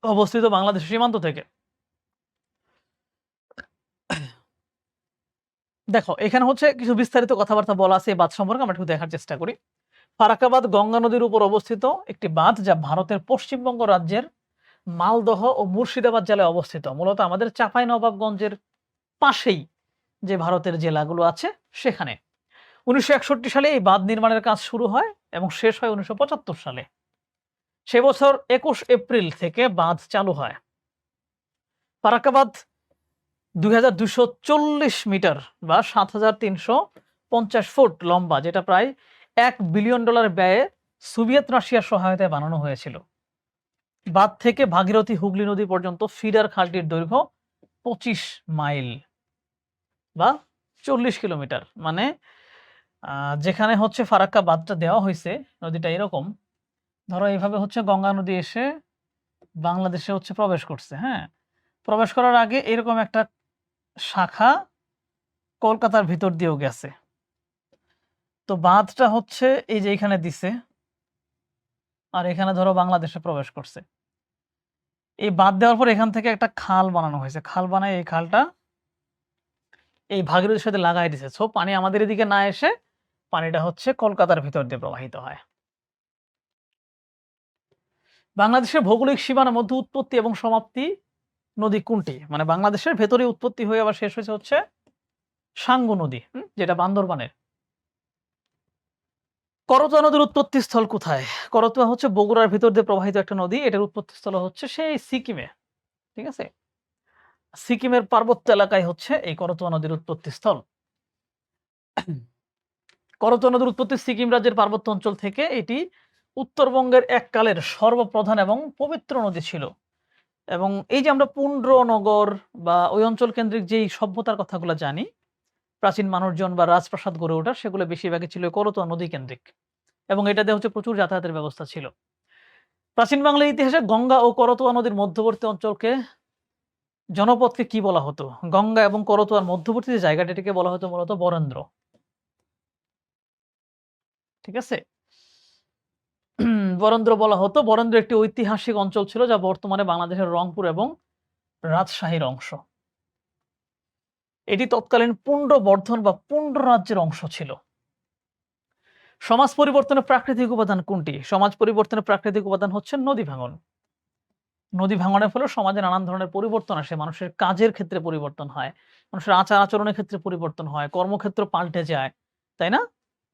Speaker 1: অবস্থিত বাংলাদেশের সীমান্ত থেকে। দেখো, এখানে হচ্ছে কিছু বিস্তারিত কথাবার্তা বলা আছে এই বাঁধ সম্পর্কে, আমরা একটু দেখার চেষ্টা করি। ফারাক্কাবাদ গঙ্গা নদীর উপর অবস্থিত একটি বাঁধ, যা ভারতের পশ্চিমবঙ্গ রাজ্যের মালদহ ও মুর্শিদাবাদ জেলায় অবস্থিত। মূলত আমাদের চাঁপাইনবাবগঞ্জের পাশেই যে ভারতের জেলাগুলো আছে সেখানে। ১৯৬১ সালে এই বাঁধ নির্মাণের কাজ শুরু হয় এবং শেষ হয় ১৯৭৫ সালে। সে বছর ২১ এপ্রিল থেকে বাঁধ চালু হয়। ফারাক্কাবাদ ২,২৪০ মিটার বা ৭,৩৫০ ফুট লম্বা, যেটা প্রায় $১ বিলিয়ন ব্যয়ে সোভিয়েত রাশিয়ার সহায়তায় বানানো হয়েছিল। বাঁধ থেকে ভাগীরথী হুগলি নদী পর্যন্ত ফিডার খালটির দৈর্ঘ্য ২৫ মাইল বা ৪০ কিলোমিটার। মানে যেখানে হচ্ছে ফারাক্কা বাঁধটা দেওয়া হয়েছে, নদীটা এরকম, ধরো এইভাবে হচ্ছে গঙ্গা নদী এসে বাংলাদেশে হচ্ছে প্রবেশ করছে। হ্যাঁ, প্রবেশ করার আগে এরকম একটা শাখা কলকাতার ভিতর দিয়েও গেছে। তো বাঁধটা হচ্ছে এই যে এখানে দিছে, আর এখানে ধরো বাংলাদেশে প্রবেশ করছে। এই বাঁধ দেওয়ার পর এখান থেকে একটা খাল বানানো হয়েছে। খাল বানায় এই খালটা এই ভাগীরথীর সাথে লাগাই দিছে। সো পানি আমাদের এদিকে না এসে পানিটা হচ্ছে কলকাতার ভিতর দিয়ে প্রবাহিত হয়। বাংলাদেশের ভৌগোলিক সীমানার মধ্যে উৎপত্তি এবং সমাপ্তি নদী কোনটি? মানে বাংলাদেশের ভেতরে উৎপত্তি হয়ে আবার শেষ হয়েছে হচ্ছে সাঙ্গু নদী, যেটা বান্দরবানের। করতোয়া নদীর উৎপত্তি স্থল কোথায়? করতোয়া হচ্ছে বগুড়ার ভিতর দিয়ে প্রবাহিত একটা নদী। এটার উৎপত্তি স্থল হচ্ছে সেই সিকিমে। ঠিক আছে, সিকিমের পার্বত্য এলাকায় হচ্ছে এই করতোয়া নদীর উৎপত্তি স্থল। করতোয়া নদীর উৎপত্তি সিকিম রাজ্যের পার্বত্য অঞ্চল থেকে। এটি উত্তরবঙ্গের এককালের সর্বপ্রধান এবং পবিত্র নদী ছিল। এবং এই যে আমরা পুন্ড্রনগর বা ওই অঞ্চল কেন্দ্রিক যেই সভ্যতার কথাগুলো জানি, প্রাচীন মানুষজন বা রাজপ্রাসাদ গড়ে ওঠা, সেগুলো বেশিরভাগই ছিল করতোয়া নদী কেন্দ্রিক, এবং এটাতে হচ্ছে প্রচুর যাতায়াতের ব্যবস্থা ছিল। প্রাচীন বাংলার ইতিহাসে গঙ্গা ও করতোয়া নদীর মধ্যবর্তী অঞ্চলকে, জনপদকে কি বলা হতো? গঙ্গা এবং করতোয়ার মধ্যবর্তী যে জায়গাটা, এটাকে বলা হতো মূলত বরেন্দ্র। ঠিক আছে, বরেন্দ্র বলা হতো। বরেন্দ্র একটি ঐতিহাসিক অঞ্চল ছিল, যা বর্তমানে বাংলাদেশের রংপুর এবং রাজশাহীর অংশ। এটি তৎকালীন পুণ্ড্রবর্ধন বা পুণ্ড্র রাজ্যের অংশ ছিল। সমাজ পরিবর্তনের প্রাকৃতিক উপাদান কোনটি? সমাজ পরিবর্তনের প্রাকৃতিক উপাদান হচ্ছে নদী ভাঙন। নদী ভাঙনের ফলে সমাজে নানান ধরনের পরিবর্তন আসে। মানুষের কাজের ক্ষেত্রে পরিবর্তন হয়, মানুষের আচার আচরণের ক্ষেত্রে পরিবর্তন হয়, কর্মক্ষেত্র পাল্টে যায়, তাই না?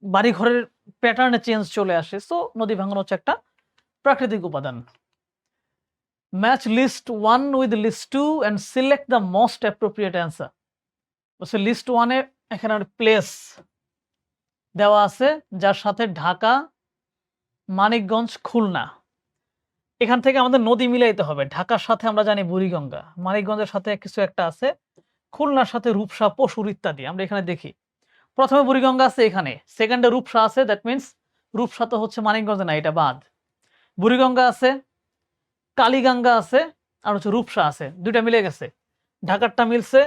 Speaker 1: বাড়িঘরের প্যাটার্নে চেঞ্জ চলে আসে। সো নদী ভাঙন হচ্ছে একটা প্রাকৃতিক উপাদান। Match list 1 with list 2 and select the most appropriate answer. বলছে লিস্ট 1 এ এখানে প্লেস দেওয়া আছে, যার সাথে ঢাকা, মানিকগঞ্জ, খুলনা। এখান থেকে আমাদের নদী মিলাইতে হবে। ঢাকার সাথে আমরা জানি বুড়িগঙ্গা, মানিকগঞ্জের সাথে কিছু একটা আছে, খুলনার সাথে রূপসা, পশুর ইত্যাদি। আমরা এখানে দেখি প্রথমে বুড়িগঙ্গা আছে, এখানে সেকেন্ডে রূপসা আছে। দ্যাট মিনস রূপসা তো হচ্ছে মানিকগঞ্জে না, এটা বাদ। বুড়িগঙ্গা আছে, কালীগঙ্গা আছে আর হচ্ছে রূপসা আছে, দুইটা মিলে গেছে। ঢাকারটা মিলছে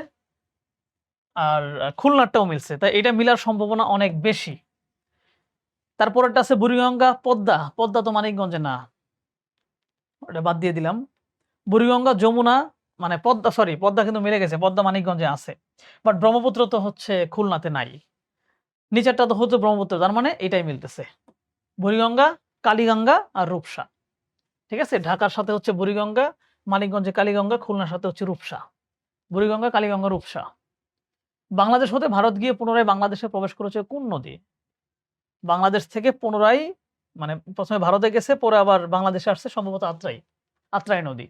Speaker 1: আর খুলনারটাও মিলছে, তাই এটা মিলার সম্ভাবনা অনেক বেশি। তারপরেরটা আছে বুড়িগঙ্গা, পদ্মা। পদ্মা তো মানিকগঞ্জে না, ওটা বাদ দিয়ে দিলাম। বুড়িগঙ্গা, যমুনা, মানে পদ্মা, সরি পদ্মা কিন্তু মিলে গেছে, পদ্মা মানিকগঞ্জে আছে, বাট ব্রহ্মপুত্র তো হচ্ছে খুলনাতে নাই। নিচেরটা তো হচ্ছে ব্রহ্মপুত্র, তার মানে এটাই মিলতেছে। বুড়িগঙ্গা, কালীগঙ্গা আর রূপসা। ঠিক আছে, ঢাকার সাথে হচ্ছে বুড়িগঙ্গা, মানিকগঞ্জে কালীগঙ্গা, খুলনার সাথে হচ্ছে রূপসা। বুড়িগঙ্গা, কালীগঙ্গা, রূপসা। বাংলাদেশ হতে ভারত গিয়ে পুনরায় বাংলাদেশে প্রবেশ করেছে কোন নদী? বাংলাদেশ থেকে পুনরায়, মানে প্রথমে ভারতে গেছে, পরে আবার বাংলাদেশে আসছে, সম্ভবত আত্রাই, আত্রাই নদী।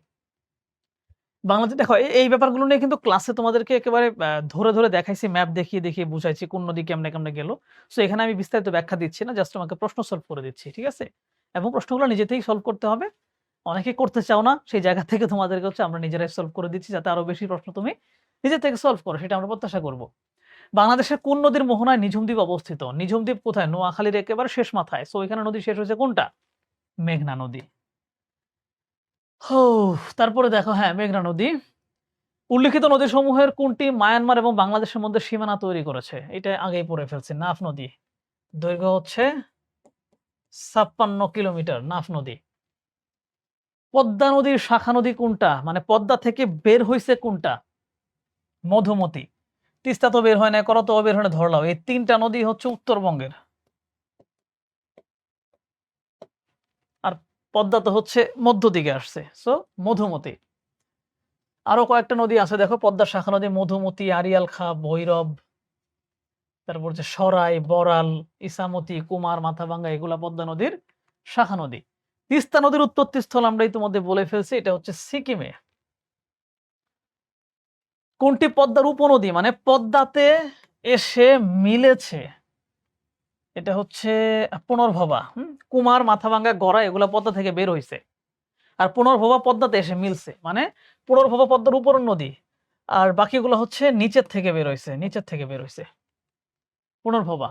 Speaker 1: বাংলাদেশ দেখো, এই ব্যাপারগুলো নিয়ে কিন্তু ক্লাসে তোমাদেরকে একেবারে ধরে, ধরে দেখাইছি, ম্যাপ দেখিয়ে, দেখিয়ে বুঝাইছি কোন নদী কেমনে, কেমনে গেল। সো এখানে আমি বিস্তারিত ব্যাখ্যা দিচ্ছি না, জাস্ট তোমাকে প্রশ্ন সলভ করে দিচ্ছি, ঠিক আছে? এবং প্রশ্নগুলো নিজে থেকেই সলভ করতে হবে। অনেকে করতে চাও না, সেই জায়গা থেকে তোমাদেরকে হচ্ছে আমরা নিজেরাই সলভ করে দিচ্ছি, যাতে আরো বেশি প্রশ্ন তুমি নিজে থেকে সলভ করো, সেটা আমরা প্রত্যাশা করব। বাংলাদেশের কোন নদীর মোহনায় নিঝুম দ্বীপ অবস্থিত? নিঝুম দ্বীপ কোথায়? নোয়াখালীর একেবারে শেষ মাথায়। সো এখানে নদী শেষ হয়েছে কোনটা? মেঘনা নদী। হো, তারপরে দেখো, হ্যাঁ, মেঘনা নদী। উল্লিখিত নদীসমূহের কোনটি মায়ানমার এবং বাংলাদেশের মধ্যে সীমানা তৈরি করেছে? এটা আগেই পড়ে ফেলছি, নাফ নদী। দৈর্ঘ্য হচ্ছে 56 কিলোমিটার, নাফ নদী। পদ্মা নদীর শাখা নদী কোনটা? মানে পদ্মা থেকে বের হইছে কোনটা? মধুমতি। তিস্তা তো বের হয় না, করতোয়া বের হয় না, ধরলাও। এই তিনটা নদী হচ্ছে উত্তরবঙ্গের, আর পদ্মা তো হচ্ছে মধ্য দিকে আসছে, সো মধুমতি। আরো কয়েকটা নদী আছে দেখো, পদ্মার শাখা নদী, মধুমতি, আড়িয়াল খাঁ, ভৈরব, তারপর যে সরাই, বড়াল, ইসামতি, কুমার, মাথাভাঙ্গা, এগুলা পদ্মা নদীর শাখা নদী। তিস্তা নদীর উৎপত্তি স্থল আমরা ইতিমধ্যে বলে ফেলছি, এটা হচ্ছে সিকিমে। কোনটি পদ্মার উপনদী, মানে পদ্মাতে এসে মিলেছে? এটা হচ্ছে পুনর্ভবা। কুমার, মাথাভাঙ্গা, গড়া, এগুলা পদ্মা থেকে বের হইছে, আর পুনর্ভবা পদ্মাতে এসে মিলছে। মানে পুনর্ভবা পদ্মার উপরের নদী, আর বাকিগুলো হচ্ছে নিচের থেকে বের হইছে, নিচের থেকে বের হইছে পুনর্ভবা।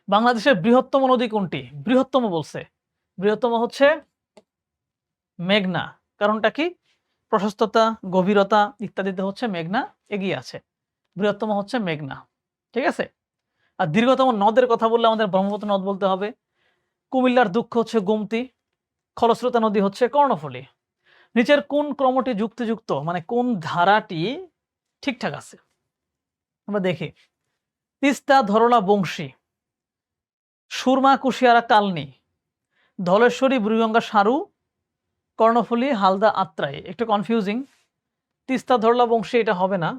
Speaker 1: বাংলাদেশের বৃহত্তম নদী কোনটি? বৃহত্তম বলছে, বৃহত্তম হচ্ছে মেঘনা। কারণটা কি? প্রশস্ততা, গভীরতা ইত্যাদিতে হচ্ছে মেঘনা এগিয়ে আছে। বৃহত্তম হচ্ছে মেঘনা, ঠিক আছে? আর দীর্ঘতম নদের কথা বললে আমাদের ব্রহ্মপুত্র নদ বলতে হবে। কুমিল্লার দুঃখ হচ্ছে গোমতী। খরস্রোতা নদী হচ্ছে কর্ণফুলী। নিচের কোন ক্রমটি যুক্তিযুক্ত, মানে কোন ধারাটি ঠিকঠাক আছে? আমরা দেখি, তিস্তা, ধরলা, বংশী, সুরমা, কুশিয়ারা, কালনী, ধলেশ্বরী, বুড়িগঙ্গা, সারু, কর্ণফুলী, হালদা, আত্রাই। একটু কনফিউজিং। তিস্তা, ধরলা, বংশী এটা হবে না।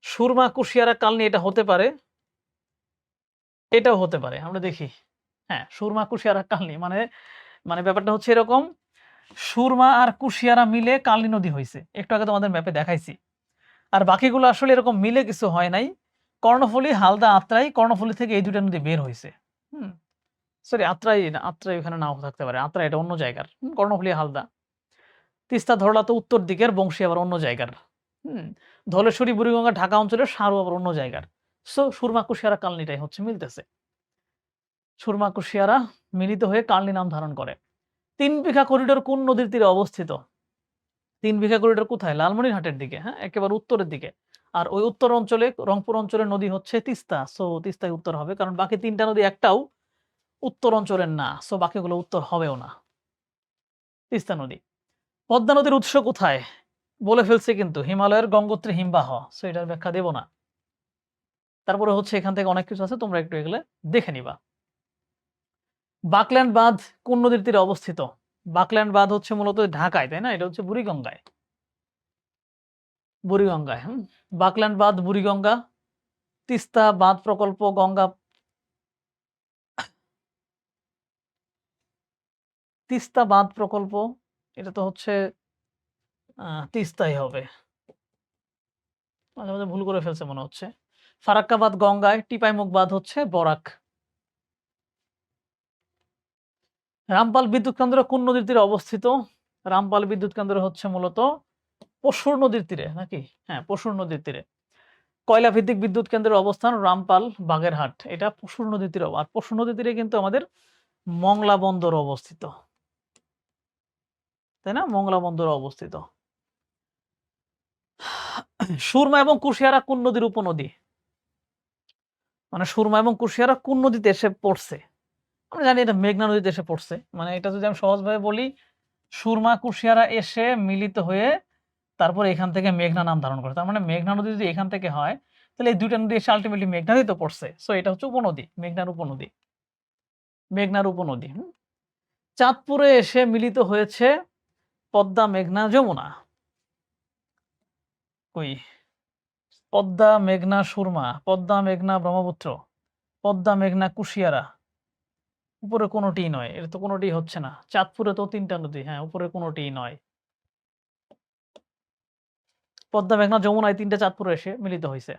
Speaker 1: সুরমা, কুশিয়ারা, কালনী এটা হতে পারে, এটাও হতে পারে। আমরা দেখি, হ্যাঁ, সুরমা, কুশিয়ারা, কালনী, মানে মানে ব্যাপারটা হচ্ছে এরকম, সুরমা আর কুশিয়ারা মিলে কালনী নদী হয়েছে, একটু আগে তোমাদের ম্যাপে দেখাইছি। আর বাকিগুলো আসলে এরকম মিলে কিছু হয় নাই। কর্ণফুলী, হালদা, আত্রাই, কর্ণফুলী থেকে এই দুইটা নদী বের হয়েছে। সরি, আত্রাই না, আত্রাই ওখানে নাও থাকতে পারে, আত্রাই এটা অন্য জায়গার। কর্ণফুলী, হালদা। তিস্তা, ধরলা তো উত্তর দিকের, বংশী আবার অন্য জায়গার। ধলেশ্বরী, বুড়িগঙ্গা ঢাকা অঞ্চলের, সারু আবার অন্য জায়গার। সো সুরমা, কুশিয়ারা, কালনীটাই হচ্ছে মিলতেছে। সুরমা, কুশিয়ারা মিলিত হয়ে কালনী নাম ধারণ করে। 3 বিঘা করিডোর কোন নদীর তীরে অবস্থিত? 3 বিঘা করিডোর কোথায়? লালমনিরহাটের দিকে, হ্যাঁ, একেবারে উত্তরের দিকে। আর ওই উত্তর অঞ্চলে, রংপুর অঞ্চলের নদী হচ্ছে তিস্তা। সো তিস্তাই উত্তর হবে, কারণ বাকি 3টা নদী একটাও উত্তর অঞ্চলের না, সো বাকিগুলো উত্তর হবেও না। তিস্তা নদী। পদ্মা নদীর উৎস কোথায়? বলে ফেলছি কিন্তু, হিমালয়ের গঙ্গোত্রী হিমবাহ। সো এটার ব্যাখ্যা দেব না। তারপরে হচ্ছে এখান থেকে অনেক কিছু আছে, তোমরা একটু এগুলো দেখে নিবা। বাকল্যান্ড বাঁধ কোন নদীর তীরে অবস্থিত? বাকল্যান্ড বাঁধ হচ্ছে মূলত ঢাকায়, তাই না? এটা হচ্ছে বুড়িগঙ্গায়, বুড়িগঙ্গায়। বাকল্যান্ড বাঁধ, বুড়িগঙ্গা। তিস্তা বাঁধ প্রকল্প, গঙ্গা, তিস্তা বাঁধ প্রকল্প, এটা তো হচ্ছে তিস্তাই হবে। মাঝে মাঝে ভুল করে ফেলছে মনে হচ্ছে। ফারাক্কা বাঁধ গঙ্গায়, টিপাইমুখ বাঁধ হচ্ছে বরাক। রামপাল বিদ্যুৎ কেন্দ্র কোন নদীর তীরে অবস্থিত? রামপাল বিদ্যুৎ কেন্দ্র হচ্ছে মূলত পশুর নদীর তীরে, নাকি? হ্যাঁ, পশুর নদীর তীরে। কয়লা ভিত্তিক বিদ্যুৎ কেন্দ্রের অবস্থান রামপাল, বাগেরহাট। এটা পশুর নদীর তীরে, আর পশুর নদীর তীরে কিন্তু আমাদের মংলা বন্দর অবস্থিত। তাই না? মংলা বন্দরে অবস্থিত। সুরমা এবং কুশিয়ারা কোন নদীর উপনদী? মানে সুরমা এবং কুশিয়ারা কোন নদীতে এসে পড়ছে? আমরা জানি এটা মেঘনা নদীতে এসে পড়ছে। মানে এটা যদি আমি সহজভাবে বলি, সুরমা কুশিয়ারা এসে মিলিত হয়ে তারপর এখান থেকে মেঘনা নাম ধারণ করে। তার মানে মেঘনা নদী যদি এখান থেকে হয়, তাহলে এই ২ টা নদী এসে আল্টিমেটলি মেঘনা নদীতে পড়ছে। সো এটা হচ্ছে উপনদী, মেঘনার উপনদী। মেঘনার উপনদী। চাঁদপুরে এসে মিলিত হয়েছে পদ্মা, মেঘনা, যমুনা। কই? পদ্মা, মেঘনা, সুরমা, পদ্মা, মেঘনা, ব্রহ্মপুত্র, পদ্মা, মেঘনা, কুশিয়ারা। উপরে কোনটিই নয়। এটা তো কোনটিই হচ্ছে না। চাঁদপুরে তো ৩ টা নদী। হ্যাঁ, উপরে কোনটিই নয়। পদ্মা, মেঘনা, যমুনা এই ৩ টা চাঁদপুরে এসে মিলিত হইছে।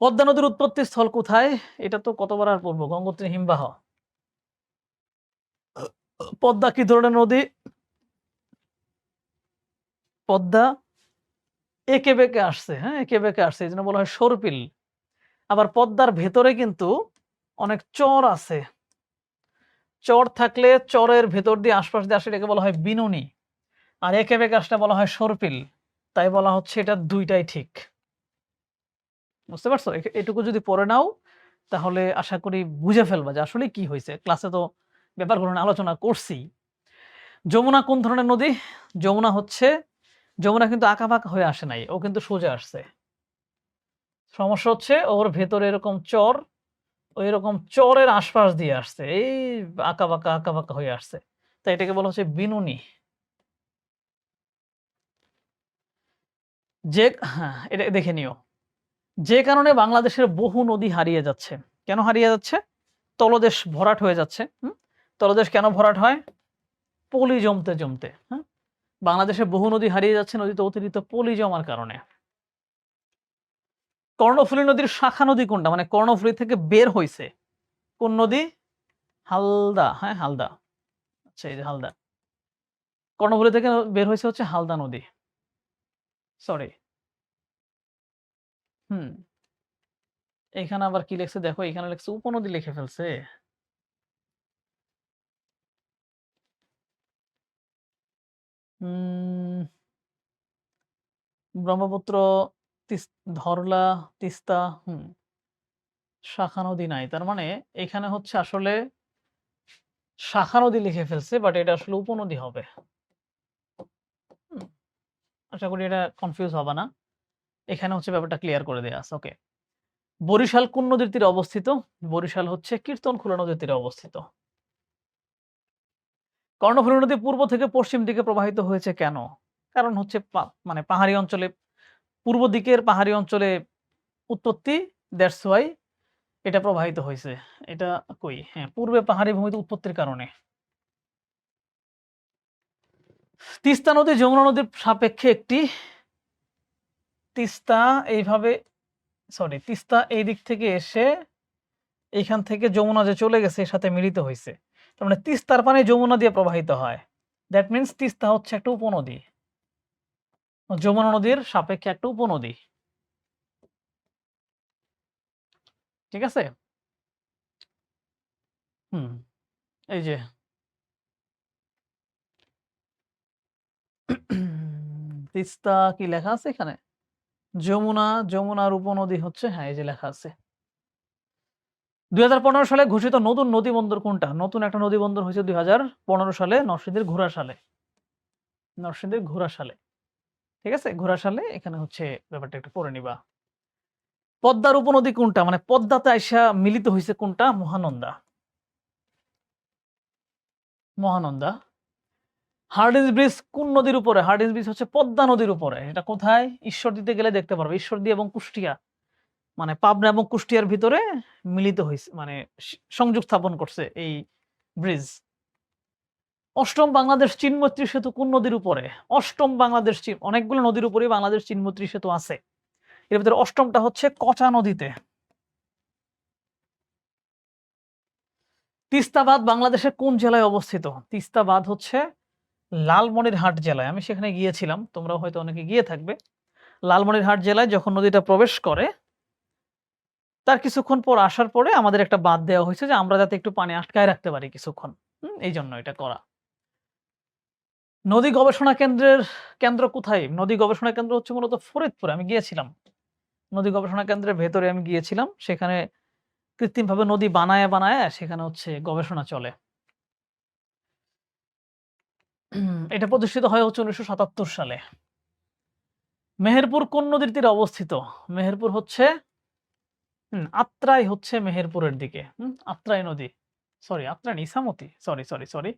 Speaker 1: পদ্মা নদীর উৎপত্তি স্থল কোথায়? এটা তো কতবার আর পড়ব। গঙ্গোত্রী হিমবাহ। পদ্মা কি ধরনের নদী? পদ্মা এঁকে বেঁকে আসছে। হ্যাঁ, এঁকে বেঁকে আসছে। এজন্য বলা হয় সর্পিল। আবার পদ্মার ভেতরে কিন্তু অনেক চর আছে। চর থাকলে চরের ভেতর দিয়ে আশপাশ দিয়ে আসলে এটাকে বলা হয় বিনুনি। আর এঁকে বেঁকে আসলে বলা হয় সর্পিল। তাই বলা হচ্ছে এটা ২ টাই ঠিক। বুঝতে পারছো? এটুকু যদি পড়ে নাও তাহলে আশা করি বুঝে ফেলবা যে আসলে কি হইছে। ক্লাসে তো ব্যাপারগুলো নিয়ে আলোচনা করছি। যমুনা কোন ধরনের নদী? যমুনা কিন্তু আঁকাবাঁকা হয়ে আসে নাই। ও কিন্তু সোজা আসছে। সমস্যা হচ্ছে ওর ভেতরে এরকম চর, এরকম চরের আশপাশ দিয়ে আসছে। এই আঁকাবাঁকা হয়ে আসছে। তাই এটাকে বলা হচ্ছে বিনুনি। হ্যাঁ, এটা দেখে নিও। যে কারণে বাংলাদেশের বহু নদী হারিয়ে যাচ্ছে। কেন হারিয়ে যাচ্ছে? তলদেশ ভরাট হয়ে যাচ্ছে। তলদেশ কেন ভরাট হয়? পলি জমতে। হ্যাঁ? বাংলাদেশে বহু নদী হারিয়ে যাচ্ছে নদীতে অতিরিক্ত পলি জমার কারণে। কর্ণফুলী নদীর শাখা নদী কোনটা? মানে কর্ণফুলী থেকে বের হইছে। কোন নদী? হালদা। হ্যাঁ, হালদা। আচ্ছা, এই যে হালদা। কর্ণফুলী থেকে বের হইছে হচ্ছে হালদা নদী। সরি। হুম। এখানে আবার কি লেখছে দেখো, এখানে লেখছে উপনদী লিখে ফেলছে। হুম, ব্রহ্মপুত্র, ধরলা, তিস্তা, শাখা নদী নাই। তার মানে এখানে হচ্ছে আসলে শাখা নদী লিখে ফেলছে, বাট এটা আসলে উপনদী হবে। হুম, আশা করি এটা কনফিউজ হবে না। এখানে হচ্ছে ব্যাপারটা ক্লিয়ার করে দেয়া আছে। ওকে। বরিশাল কোন নদীর তীরে অবস্থিত? বরিশাল হচ্ছে কীর্তনখোলা নদীর তীরে অবস্থিত। কর্ণফুলী নদী পূর্ব থেকে পশ্চিম দিকে প্রবাহিত হয়েছে কেন? কারণ হচ্ছে মানে পাহাড়ি অঞ্চলে, পূর্ব দিকের পাহাড়ি অঞ্চলে উৎপত্তি, দ্যাটস ওয়াই এটা প্রবাহিত হইছে। এটা কই? হ্যাঁ, পূর্বে পাহাড়ি ভূমিতে উৎপত্তির কারণে। তিস্তা নদী যমুনা নদীর সাপেক্ষে একটি, তিস্তা এইভাবে, তিস্তা এই দিক থেকে এসে এইখান থেকে যমুনা যে চলে গেছে এর সাথে মিলিত হইছে। তার মানে তিস্তার পানি যমুনা দিয়ে প্রবাহিত হয়। দ্যাট মিনস তিস্তা হচ্ছে একটা উপনদী। যমুনা নদীর সাপেক্ষে একটা উপনদী। ঠিক আছে? হুম, এই যে তিস্তা কি লেখা আছে এখানে? যমুনার উপনদী হচ্ছে, হ্যাঁ, এই যে লেখা আছে। ২০১৫ সালে ঘোষিত নতুন নদীবন্দর কোনটা? নতুন একটা নদীবন্দর হয়েছে ২০১৫ সালে নরসিংদীর ঘোড়াশালে। ঠিক আছে? ঘোড়াশালে এখানে হচ্ছে ব্যাপারটা একটু পড়ে নিবা। পদ্মার উপনদী কোনটা? মানে পদ্মাতে আইসা মিলিত হইছে কোনটা? মহানন্দা। হার্ডিঞ্জ ব্রিজ কোন নদীর উপরে? হার্ডিঞ্জ ব্রিজ হচ্ছে পদ্মা নদীর উপরে। এটা কোথায়? ঈশ্বরদীতে গেলে দেখতে পারবে। ঈশ্বরদী এবং কুষ্টিয়া, মানে পাবনা এবং কুষ্টিয়ার ভিতরে মিলিত হইছে, মানে সংযোগ স্থাপন করছে এই ব্রিজ। অষ্টম বাংলাদেশ চীন-মৈত্রী সেতু কোন নদীর উপরে? অষ্টম বাংলাদেশ অনেকগুলো নদীর উপরেই বাংলাদেশ চীন-মৈত্রী সেতু আছে। এর ভিতরে অষ্টমটা হচ্ছে কচা নদীতে। তিস্তা বাঁধ বাংলাদেশের কোন জেলায় অবস্থিত? তিস্তা বাঁধ হচ্ছে লালমনিরহাট জেলায়। আমি সেখানে গিয়েছিলাম। তোমরাও হয়তো অনেকে গিয়ে থাকবে। লালমনিরহাট জেলায় যখন নদীটা প্রবেশ করে, তার কিছুক্ষণ পর আসার পরে আমাদের একটা বাঁধ দেওয়া হয়েছে যে আমরা যাতে একটু পানি আটকায় রাখতে পারি কিছুক্ষণ। এইজন্য এটা করা। নদী গবেষণা কেন্দ্রের কেন্দ্র কোথায়? নদী গবেষণা কেন্দ্র হচ্ছে মূলত ফরিদপুরে। আমি গিয়েছিলাম। নদী গবেষণা কেন্দ্রের ভেতরে আমি গিয়েছিলাম। সেখানে কৃত্রিমভাবে নদী বানায়া সেখানে হচ্ছে গবেষণা চলে। এটা প্রতিষ্ঠিত হয় হচ্ছে ১৯৭৭ সালে। মেহেরপুর কোন নদীর তীরে অবস্থিত? মেহেরপুর হচ্ছে আত্রাই হচ্ছে মেহেরপুরের দিকে। আত্রাই নদী। সরি আত্রাই না ইছামতি। সরি।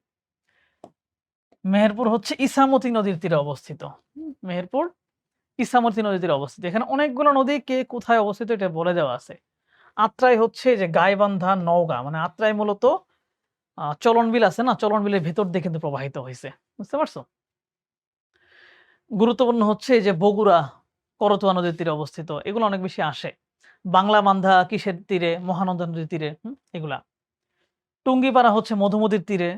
Speaker 1: মেহেরপুর হচ্ছে ইছামতি নদীর তীরে অবস্থিত। মেহেরপুর ইছামতি নদীর তীরে অবস্থিত। এখানে অনেকগুলো নদী কে কোথায় অবস্থিত এটা বলে দেওয়া আছে। আত্রাই হচ্ছে যে গাইবান্ধা, নওগাঁ মানে আত্রাই মূলত চলনবিল আছে না? চলনবিলের ভিতর দিয়ে কিন্তু প্রবাহিত হইছে। বুঝতে পারছো? গুরুত্বপূর্ণ হচ্ছে এই যে বগুড়া, করতোয়া নদীর তীরে অবস্থিত। এগুলো অনেক বেশি আসে। বাংলা বান্ধা কিসের তীরে? মহানন্দা নদীর তীরে। এগুলা। টুঙ্গিপাড়া হচ্ছে মধুমতির তীরে।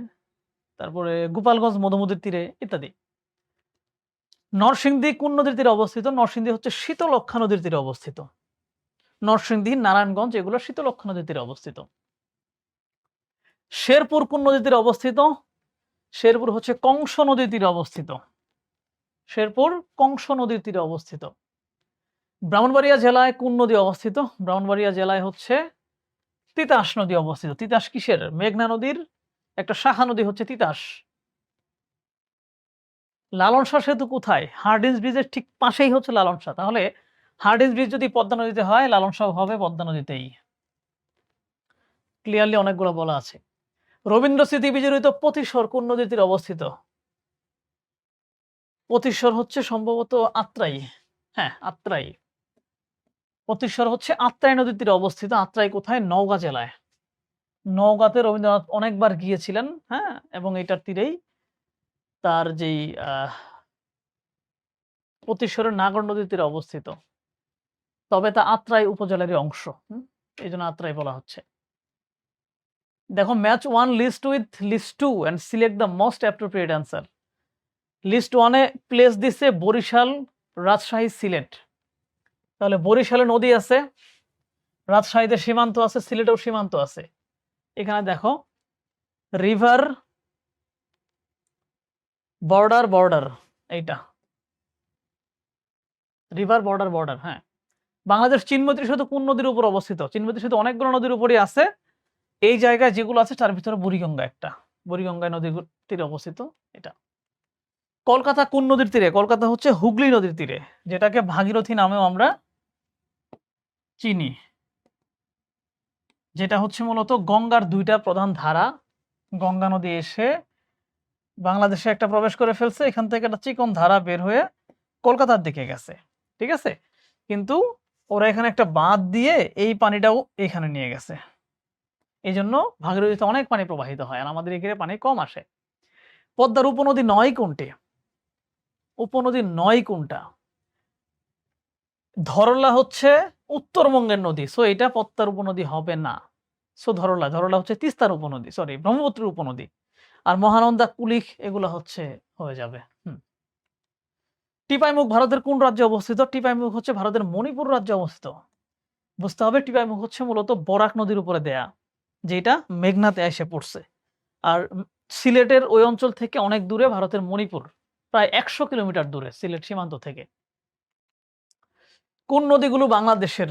Speaker 1: তারপরে গোপালগঞ্জ মধুমতির তীরে ইত্যাদি। নরসিংদী কোন নদীর তীরে অবস্থিত? নরসিংদী হচ্ছে শীতলক্ষ্যা নদীর তীরে অবস্থিত। নরসিংদী, নারায়ণগঞ্জ এগুলো শীতলক্ষ্যা নদীর তীরে অবস্থিত। শেরপুর কোন নদীর তীরে অবস্থিত? শেরপুর হচ্ছে কংস নদীর তীরে অবস্থিত। শেরপুর কংস নদীর তীরে অবস্থিত। ব্রাহ্মণবাড়িয়া জেলায় কোন নদী অবস্থিত? ব্রাহ্মণবাড়িয়া জেলায় হচ্ছে তিতাস নদী অবস্থিত। তিতাস কিসের? মেঘনা নদীর একটা শাখা নদী হচ্ছে তিতাস। লালন শাহ সেতু কোথায়? হার্ডিঞ্জ ব্রিজের ঠিক পাশেই হচ্ছে লালন শাহ। তাহলে হার্ডিঞ্জ ব্রিজ যদি পদ্মা নদীতে হয়, লালন শাহ হবে পদ্মা নদীতেই। ক্লিয়ারলি অনেকগুলো বলা আছে। রবীন্দ্র স্মৃতি বিজড়িত পথিসর কোন নদীর তীরে অবস্থিত? পথিসর হচ্ছে সম্ভবত আত্রাই। হ্যাঁ, আত্রাই। পথিসর হচ্ছে আত্রাই নদীর তীরে অবস্থিত। আত্রাই কোথায়? নওগাঁ জেলায়। নওগাঁতে রবীন্দ্রনাথ অনেকবার গিয়েছিলেন, হ্যাঁ? এবং এটার তীরেই তার যেই পথিসরের নাগর নদীর তীরে অবস্থিত। তবে তা আত্রাই উপজেলারই অংশ। এইজন্য আত্রাই বলা হচ্ছে। দেখো match 1 list with list 2 and select the most appropriate answer. List 1 এ প্লেস দিছে বরিশাল, রাজশাহী, সিলেট। তাহলে বরিশালে নদী আছে, রাজশাহীতে সীমান্ত আছে, সিলেটেও সীমান্ত আছে। এখানে দেখো রিভার বর্ডার এইটা রিভার বর্ডার হ্যাঁ। বাংলাদেশ চিনমৈত্রী সেতু কোন নদীর উপর অবস্থিত? চিনমৈত্রী সেতু অনেকগুলো নদীর উপরই আছে। এই জায়গায় যেগুলো আছে তার ভিতরে বুড়িগঙ্গা একটা। বুড়িগঙ্গা নদীর তীরে অবস্থিত এটা। কলকাতা কোন নদীর তীরে? কলকাতা হচ্ছে হুগলি নদীর তীরে, যেটাকে ভাগীরথী নামেও আমরা চিনি। যেটা হচ্ছে মূলত গঙ্গার ২টা প্রধান ধারা। গঙ্গা নদী এসে বাংলাদেশে একটা প্রবেশ করে ফেলছে, এখান থেকে একটা চিকন ধারা বের হয়ে কলকাতার দিকে গেছে। ঠিক আছে? কিন্তু ওরা এখানে একটা বাঁধ দিয়ে এই পানিটাও এখানে নিয়ে গেছে। এইজন্য ভাগীরথীতে অনেক পানি প্রবাহিত হয় আর আমাদের এখানে পানি কম আসে। পদ্মার উপনদী নয় কোনটি? উপনদী নয় কোনটা? ধরলা হচ্ছে উত্তরবঙ্গের নদী, সো এটা পদ্মার উপনদী হবে না। সো ধরলা হচ্ছে তিস্তার উপনদী, সরি ব্রহ্মপুত্রের উপনদী। আর মহানন্দা, কুলিক এগুলো হচ্ছে হয়ে যাবে। টিপাইমুখ ভারতের কোন রাজ্যে অবস্থিত? টিপাইমুখ হচ্ছে ভারতের মণিপুর রাজ্যে অবস্থিত। বুঝতে হবে টিপাইমুখ হচ্ছে মূলত বরাক নদীর উপরে দেয়া, যেটা মেঘনাতে এসে পড়ছে। আর সিলেটের ওই অঞ্চল থেকে অনেক দূরে ভারতের মণিপুর, প্রায় ১০০ কিলোমিটার দূরে সিলেট সীমান্ত থেকে। কোন নদীগুলো বাংলাদেশের?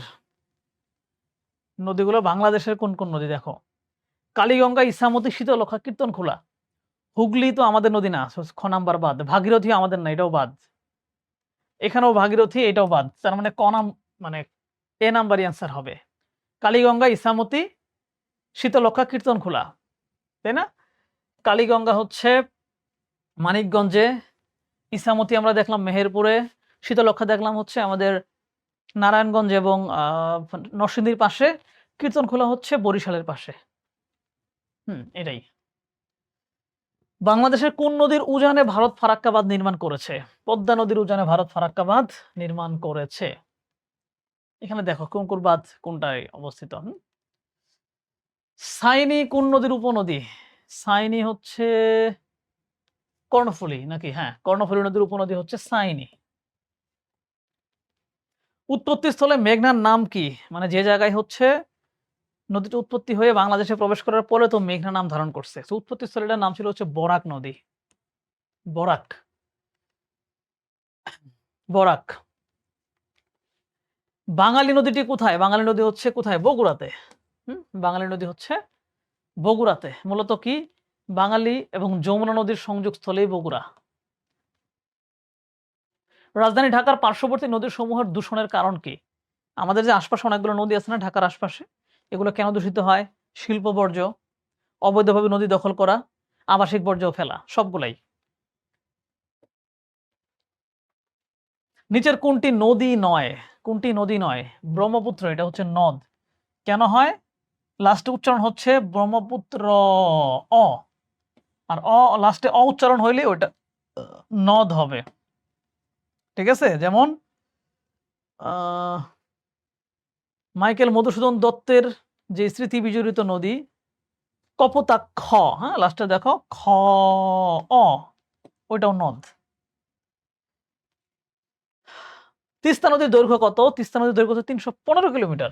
Speaker 1: নদীগুলো বাংলাদেশের কোন নদী দেখো? কালীগঙ্গা, ইছামতি, শীতলক্ষ্যা, কীর্তনখোলা। হুগলি তো আমাদের নদী না, খ নাম্বার বাদ। ভাগীরথী আমাদের না, এটাও বাদ। এখানেও ভাগীরথী, এটাও বাদ। তার মানে মানে এ নাম্বারই অ্যান্সার হবে। কালীগঙ্গা, ইছামতি, শীতলক্ষ্যা, কীর্তনখোলা, তাই না? কালীগঙ্গা হচ্ছে মানিকগঞ্জে, ইছামতি আমরা দেখলাম মেহেরপুরে, শীতলক্ষ্যা দেখলাম হচ্ছে আমাদের নারায়ণগঞ্জ এবং নরসিংদীর পাশে, কীর্তনখোলা হচ্ছে বরিশালের পাশে। এটাই। বাংলাদেশের কোন নদীর উজানে ভারত ফারাক্কা বাঁধ নির্মাণ করেছে? পদ্মা নদীর উজানে ভারত ফারাক্কা বাঁধ নির্মাণ করেছে। এখানে দেখো কোন বাঁধ কোনটায় অবস্থিত। সাইনি কোন নদীর উপনদী? সাইনি হচ্ছে কর্ণফুলী নাকি? হ্যাঁ, কর্ণফুলী নদীর উপনদী হচ্ছে সাইনি। উৎপত্তিস্থলে মেঘনার নাম কি? মানে যে জায়গায় হচ্ছে নদীটা উৎপত্তি হয়ে বাংলাদেশে প্রবেশ করার পরে তো মেঘনা নাম ধারণ করছে। উৎপত্তিস্থলীটার নাম ছিল হচ্ছে বরাক নদী। বরাক, বরাক। বাঙালি নদীটি কোথায়? বাঙালি নদী হচ্ছে কোথায়? বগুড়াতে। বাঙালি নদী হচ্ছে বগুড়াতে। মূলত কি? বাঙালি এবং যমুনা নদীর সংযোগস্থলেই বগুড়া। রাজধানী ঢাকার পার্শ্ববর্তী নদীসমূহের দূষণের কারণ কি? আমাদের যে আশপাশে অনেকগুলো নদী আছে না ঢাকার আশপাশে, এগুলো কেন দূষিত হয়? শিল্প বর্জ্য, অবৈধভাবে নদী দখল করা, আবাসিক বর্জ্য ফেলা, সবগুলাই। নিচের কোনটি নদী নয়? কোনটি নদী নয়? ব্রহ্মপুত্র, এটা হচ্ছে নদ। কেন হয়? লাস্টে উচ্চারণ হচ্ছে ব্রহ্মপুত্র, অ, আর লাস্টে উচ্চারণ হইলে ওটা নদ হবে। ঠিক আছে? যেমন মাইকেল মধুসূদন দত্তের যে স্মৃতি বিজড়িত নদী কপোতাক্ষ, হ্যাঁ, লাস্টে দেখো খ, অ, ওইটাও নদ। তিস্তা নদীর দৈর্ঘ্য কত? তিস্তা নদীর দৈর্ঘ্য হচ্ছে 315 কিলোমিটার।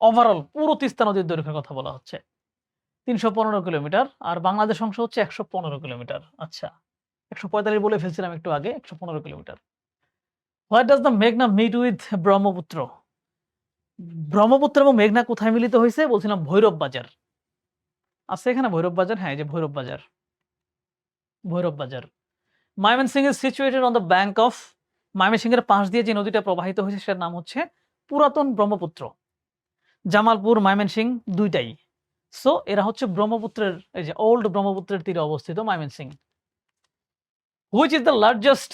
Speaker 1: ওভারঅল পুরো তিস্তা নদীর দৈর্ঘ্যের কথা বলা হচ্ছে 315 কিলোমিটার, আর বাংলাদেশ অংশ হচ্ছে 115 কিলোমিটার। আচ্ছা, 145 বলে ফেলছিলাম একটু আগে, 115 কিলোমিটার। হোয়াট ডাজ দ্য মেঘনা মিট উইথ ব্রহ্মপুত্র? ব্রহ্মপুত্র এবং মেঘনা কোথায় মিলিত হয়েছে? বলছিলাম ভৈরব বাজার। আছে এখানে ভৈরব বাজার? হ্যাঁ, এই যে ভৈরব বাজার, ভৈরব বাজার। Mymensingh is situated on the bank of, ময়মনসিংহের পাশ দিয়ে যে নদীটা প্রবাহিত হয়েছে সেটার নাম হচ্ছে পুরাতন ব্রহ্মপুত্র। জামালপুর, ময়মনসিংহ দুইটাই। সো এরা হচ্ছে ব্রহ্মপুত্রের, এই যে ওল্ড ব্রহ্মপুত্রের তীরে অবস্থিত Mymensingh. Which is the largest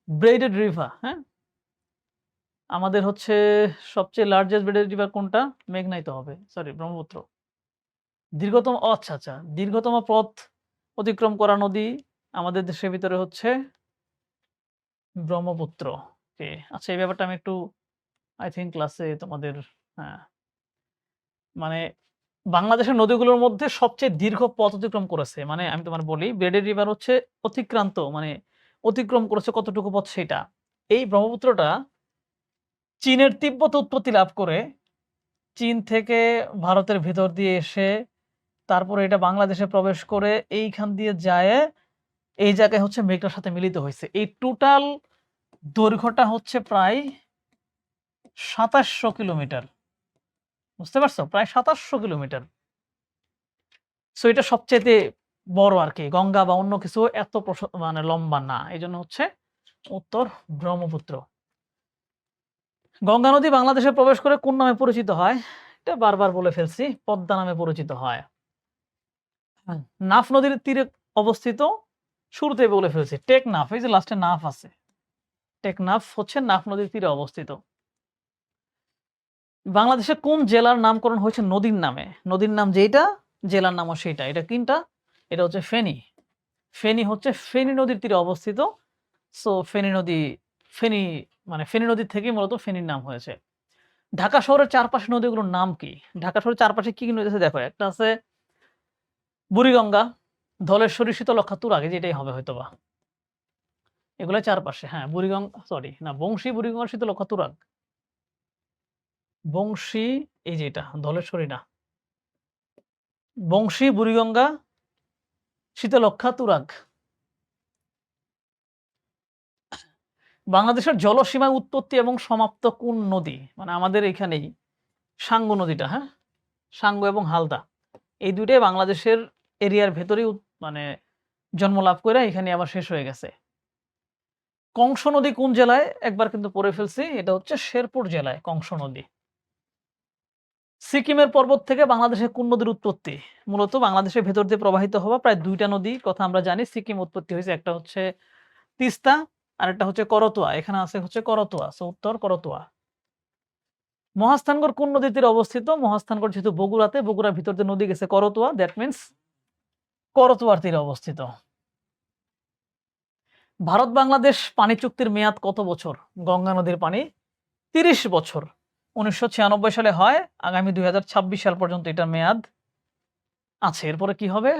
Speaker 1: braided river? হ্যাঁ, আমাদের হচ্ছে সবচেয়ে লার্জেস্ট ব্রেডেড রিভার কোনটা? মেঘনাই তো হবে, সরি ব্রহ্মপুত্র। দীর্ঘতম, আচ্ছা আচ্ছা, দীর্ঘতম পথ অতিক্রম করা নদী আমাদের দেশের ভিতরে হচ্ছে ব্রহ্মপুত্র। ওকে, আচ্ছা, এই ব্যাপারটা আমি একটু আই থিংক ক্লাসে তোমাদের, হ্যাঁ, মানে বাংলাদেশের নদীগুলোর মধ্যে সবচেয়ে দীর্ঘ পথ অতিক্রম করেছে, মানে আমি তোমার বলি ব্রেডেড রিভার হচ্ছে অতিক্রান্ত, মানে অতিক্রম করেছে কতটুকু পথ সেটা। এই ব্রহ্মপুত্রটা চীনের তিব্বতে উৎপত্তি লাভ করে, চীন থেকে ভারতের ভিতর দিয়ে এসে তারপরে এটা বাংলাদেশে প্রবেশ করে এইখান দিয়ে যায় এই জায়গায় হচ্ছে মেঘনার সাথে মিলিত হয়েছে। এই টোটাল দৈর্ঘ্যটা হচ্ছে প্রায় ২৭০০ কিলোমিটার। বুঝতে পারছো? প্রায় ২৭০০ কিলোমিটার। সো এটা সবচাইতে বড় আরকি। গঙ্গা বা অন্য কিছু এত মানে লম্বা না। এজন্য হচ্ছে উত্তর ব্রহ্মপুত্র। গঙ্গা নদী বাংলাদেশে প্রবেশ করে কোন নামে পরিচিত হয়? এটা বারবার বলে ফেলছি, পদ্মা নামে পরিচিত হয়। নাফ নদীর তীরে অবস্থিত, শুরুতেই বলে ফেলছি, টেকনাফ, এই যে লাস্টে নাফ আছে। টেকনাফ হচ্ছে নাফ নদীর তীরে অবস্থিত। বাংলাদেশে কোন জেলার নামকরণ হয়েছে নদীর নামে? নদীর নাম যেইটা, জেলার নামও সেইটা। এটা কোনটা? এটা হচ্ছে ফেনী। ফেনী হচ্ছে ফেনী নদীর তীরে অবস্থিত। সো ফেনী নদী, ফেনী মানে ফেনী নদীর থেকেই মূলত ফেনীর নাম হয়েছে। ঢাকা শহরের চারপাশে নদীগুলোর নাম কি? ঢাকা শহরের চারপাশে কি নদী আছে দেখো, একটা আছে বুড়িগঙ্গা, ধলেশ্বরী, শীতলক্ষ্যা, তুরাগ, যেটাই হবে হয়তোবা। এগুলো চারপাশে, হ্যাঁ, বুড়িগঙ্গা, সরি না, বংশী, বুড়িগঙ্গা, শীতলক্ষ্যা, তুরাগ। বংশী, এই যে এটা ধলেশ্বরী না, বংশী, বুড়িগঙ্গা, শীতলক্ষ্যা, তুরাগ। বাংলাদেশের জলসীমায় উৎপত্তি এবং সমাপ্ত কোন নদী? মানে আমাদের এখানেই সাঙ্গু নদীটা, হ্যাঁ, সাঙ্গু এবং হালদা, এই দুইটাই বাংলাদেশের এরিয়ার ভেতরেই মানে জন্ম লাভ করে এখানে আবার শেষ হয়ে গেছে। কংস নদী কোন জেলায়? একবার কিন্তু পড়ে ফেলছি, এটা হচ্ছে শেরপুর জেলায় কংস নদী। সিকিমের পর্বত থেকে বাংলাদেশের কোন নদীর উৎপত্তি? মূলত বাংলাদেশের ভেতর দিয়ে প্রবাহিত হওয়া প্রায় দুইটা নদী কথা আমরা জানি সিকিম উৎপত্তি হয়েছে, একটা হচ্ছে তিস্তা আর একটা হচ্ছে করতোয়া। এখানে আছে হচ্ছে করতোয়া, সো উত্তর করতোয়া। মহাস্থানগড় কোন নদীর তীরে অবস্থিত? মহাস্থানগড় যেহেতু বগুড়াতে, বগুড়ার ভিতর দিয়ে নদী গেছে করতোয়া, দ্যাট মিন্স করতোয়ার তীরে অবস্থিত। ভারত বাংলাদেশ পানি চুক্তির মেয়াদ কত বছর? গঙ্গা নদীর পানি ৩০ বছর। ১৯৯৬ সালে হয়, আগামী ২০২৬ সাল পর্যন্ত এটার মেয়াদ আছে। এরপরে কি হবে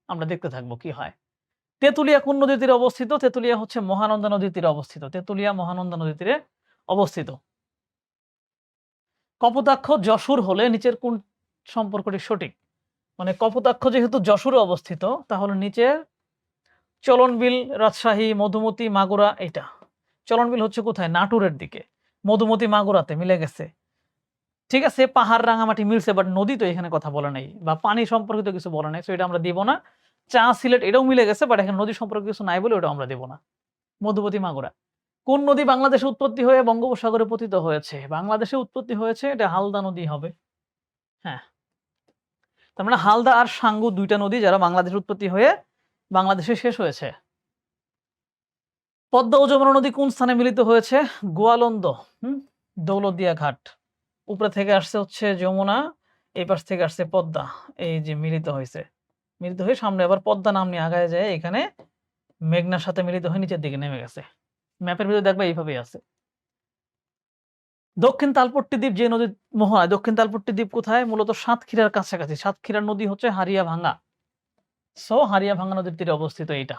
Speaker 1: আমরা দেখতে থাকবো কি হয়। তেঁতুলিয়া কোন নদীর তীরে অবস্থিত? তেঁতুলিয়া হচ্ছে মহানন্দা নদীর তীরে অবস্থিত। তেঁতুলিয়া মহানন্দা নদীর তীরে অবস্থিত। কপোতাক্ষ যশোর হলে নিচের কোন সম্পর্কটি সঠিক? মানে কপোতাক্ষ যেহেতু যশোরে অবস্থিত, তাহলে নিচের চলনবিল, রাজশাহী, মধুমতি, মাগুরা এটা। চলনবিল হচ্ছে কোথায়? নাটোরের দিকে। মধুমতি মাগুরাতে মিলে গেছে। ঠিক আছে, পাহাড় রাঙামাটি মিলছে বাট নদী তো এখানে কথা বলে নাই বা পানি সম্পর্কিত কিছু বলে নাই। সো এটা আমরা দিব না। চা সিলেট এটাও মিলে গেছে বাট এখানে নদী সম্পর্কে কিছু নাই বলে ওটাও আমরা দেব না। মধুমতি মাগুরা। কোন নদী বাংলাদেশে উৎপত্তি হয়ে বঙ্গোপসাগরে পতিত হয়েছে? বাংলাদেশে উৎপত্তি হয়েছে এটা হালদা নদী হবে। হ্যাঁ। তার মানে হালদা আর সাঙ্গু ২ টা নদী যারা বাংলাদেশের উৎপত্তি হয়ে বাংলাদেশে শেষ হয়েছে। পদ্মা ও যমুনা নদী কোন স্থানে মিলিত হয়েছে? গোয়ালন্দ, দৌলতদিয়া ঘাট। উপরে থেকে আসছে হচ্ছে যমুনা, এই পাশ থেকে আসছে পদ্মা। এই যে মিলিত হইছে। মিলিত হয়ে সামনে আবার পদ্মা নাম নিয়ে আগায় যায় এখানে মেঘনার সাথে মিলিত হয়ে নিচের দিকে নেমে গেছে। ম্যাপের ভিতরে দেখবা এইভাবেই আছে। দক্ষিণ তালপট্টি দ্বীপ যে নদীর মোহনায়, দক্ষিণ তালপট্টি দ্বীপ কোথায়? মূলত সাতক্ষীরার কাছাকাছি। সাতক্ষীরার নদী হচ্ছে হারিয়াভাঙ্গা। সো হারিয়াভাঙ্গা নদীর তীরে অবস্থিত এইটা।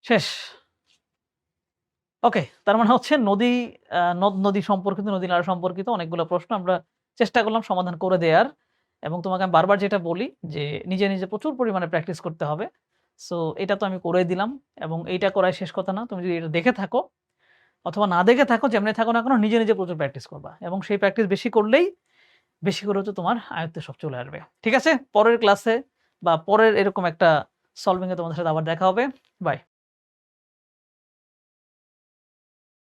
Speaker 1: শেষ। ওকে, তার মানে হচ্ছে নদী, নদ-নদী সম্পর্কিত, নদী-নালা সম্পর্কিত অনেকগুলো প্রশ্ন আমরা চেষ্টা করলাম সমাধান করে দেয়ার। এবং তোমাকে আমি বারবার যেটা বলি যে নিজে, নিজে প্রচুর পরিমাণে প্র্যাকটিস করতে হবে। সো এটা তো আমি করেই দিলাম এবং এইটা করাই শেষ কথা না। তুমি যদি এটা দেখে থাকো অথবা না দেখে থাকো, যেমনি থাকো না কেন নিজে, নিজে প্রচুর প্র্যাকটিস করবা এবং সেই প্র্যাকটিস বেশি করলেই বেশি করে হচ্ছে তোমার আয়ত্তে সব চলে আসবে। ঠিক আছে? পরের ক্লাসে বা পরের এরকম একটা সলভিং এ তোমাদের সাথে আবার দেখা হবে। বাই।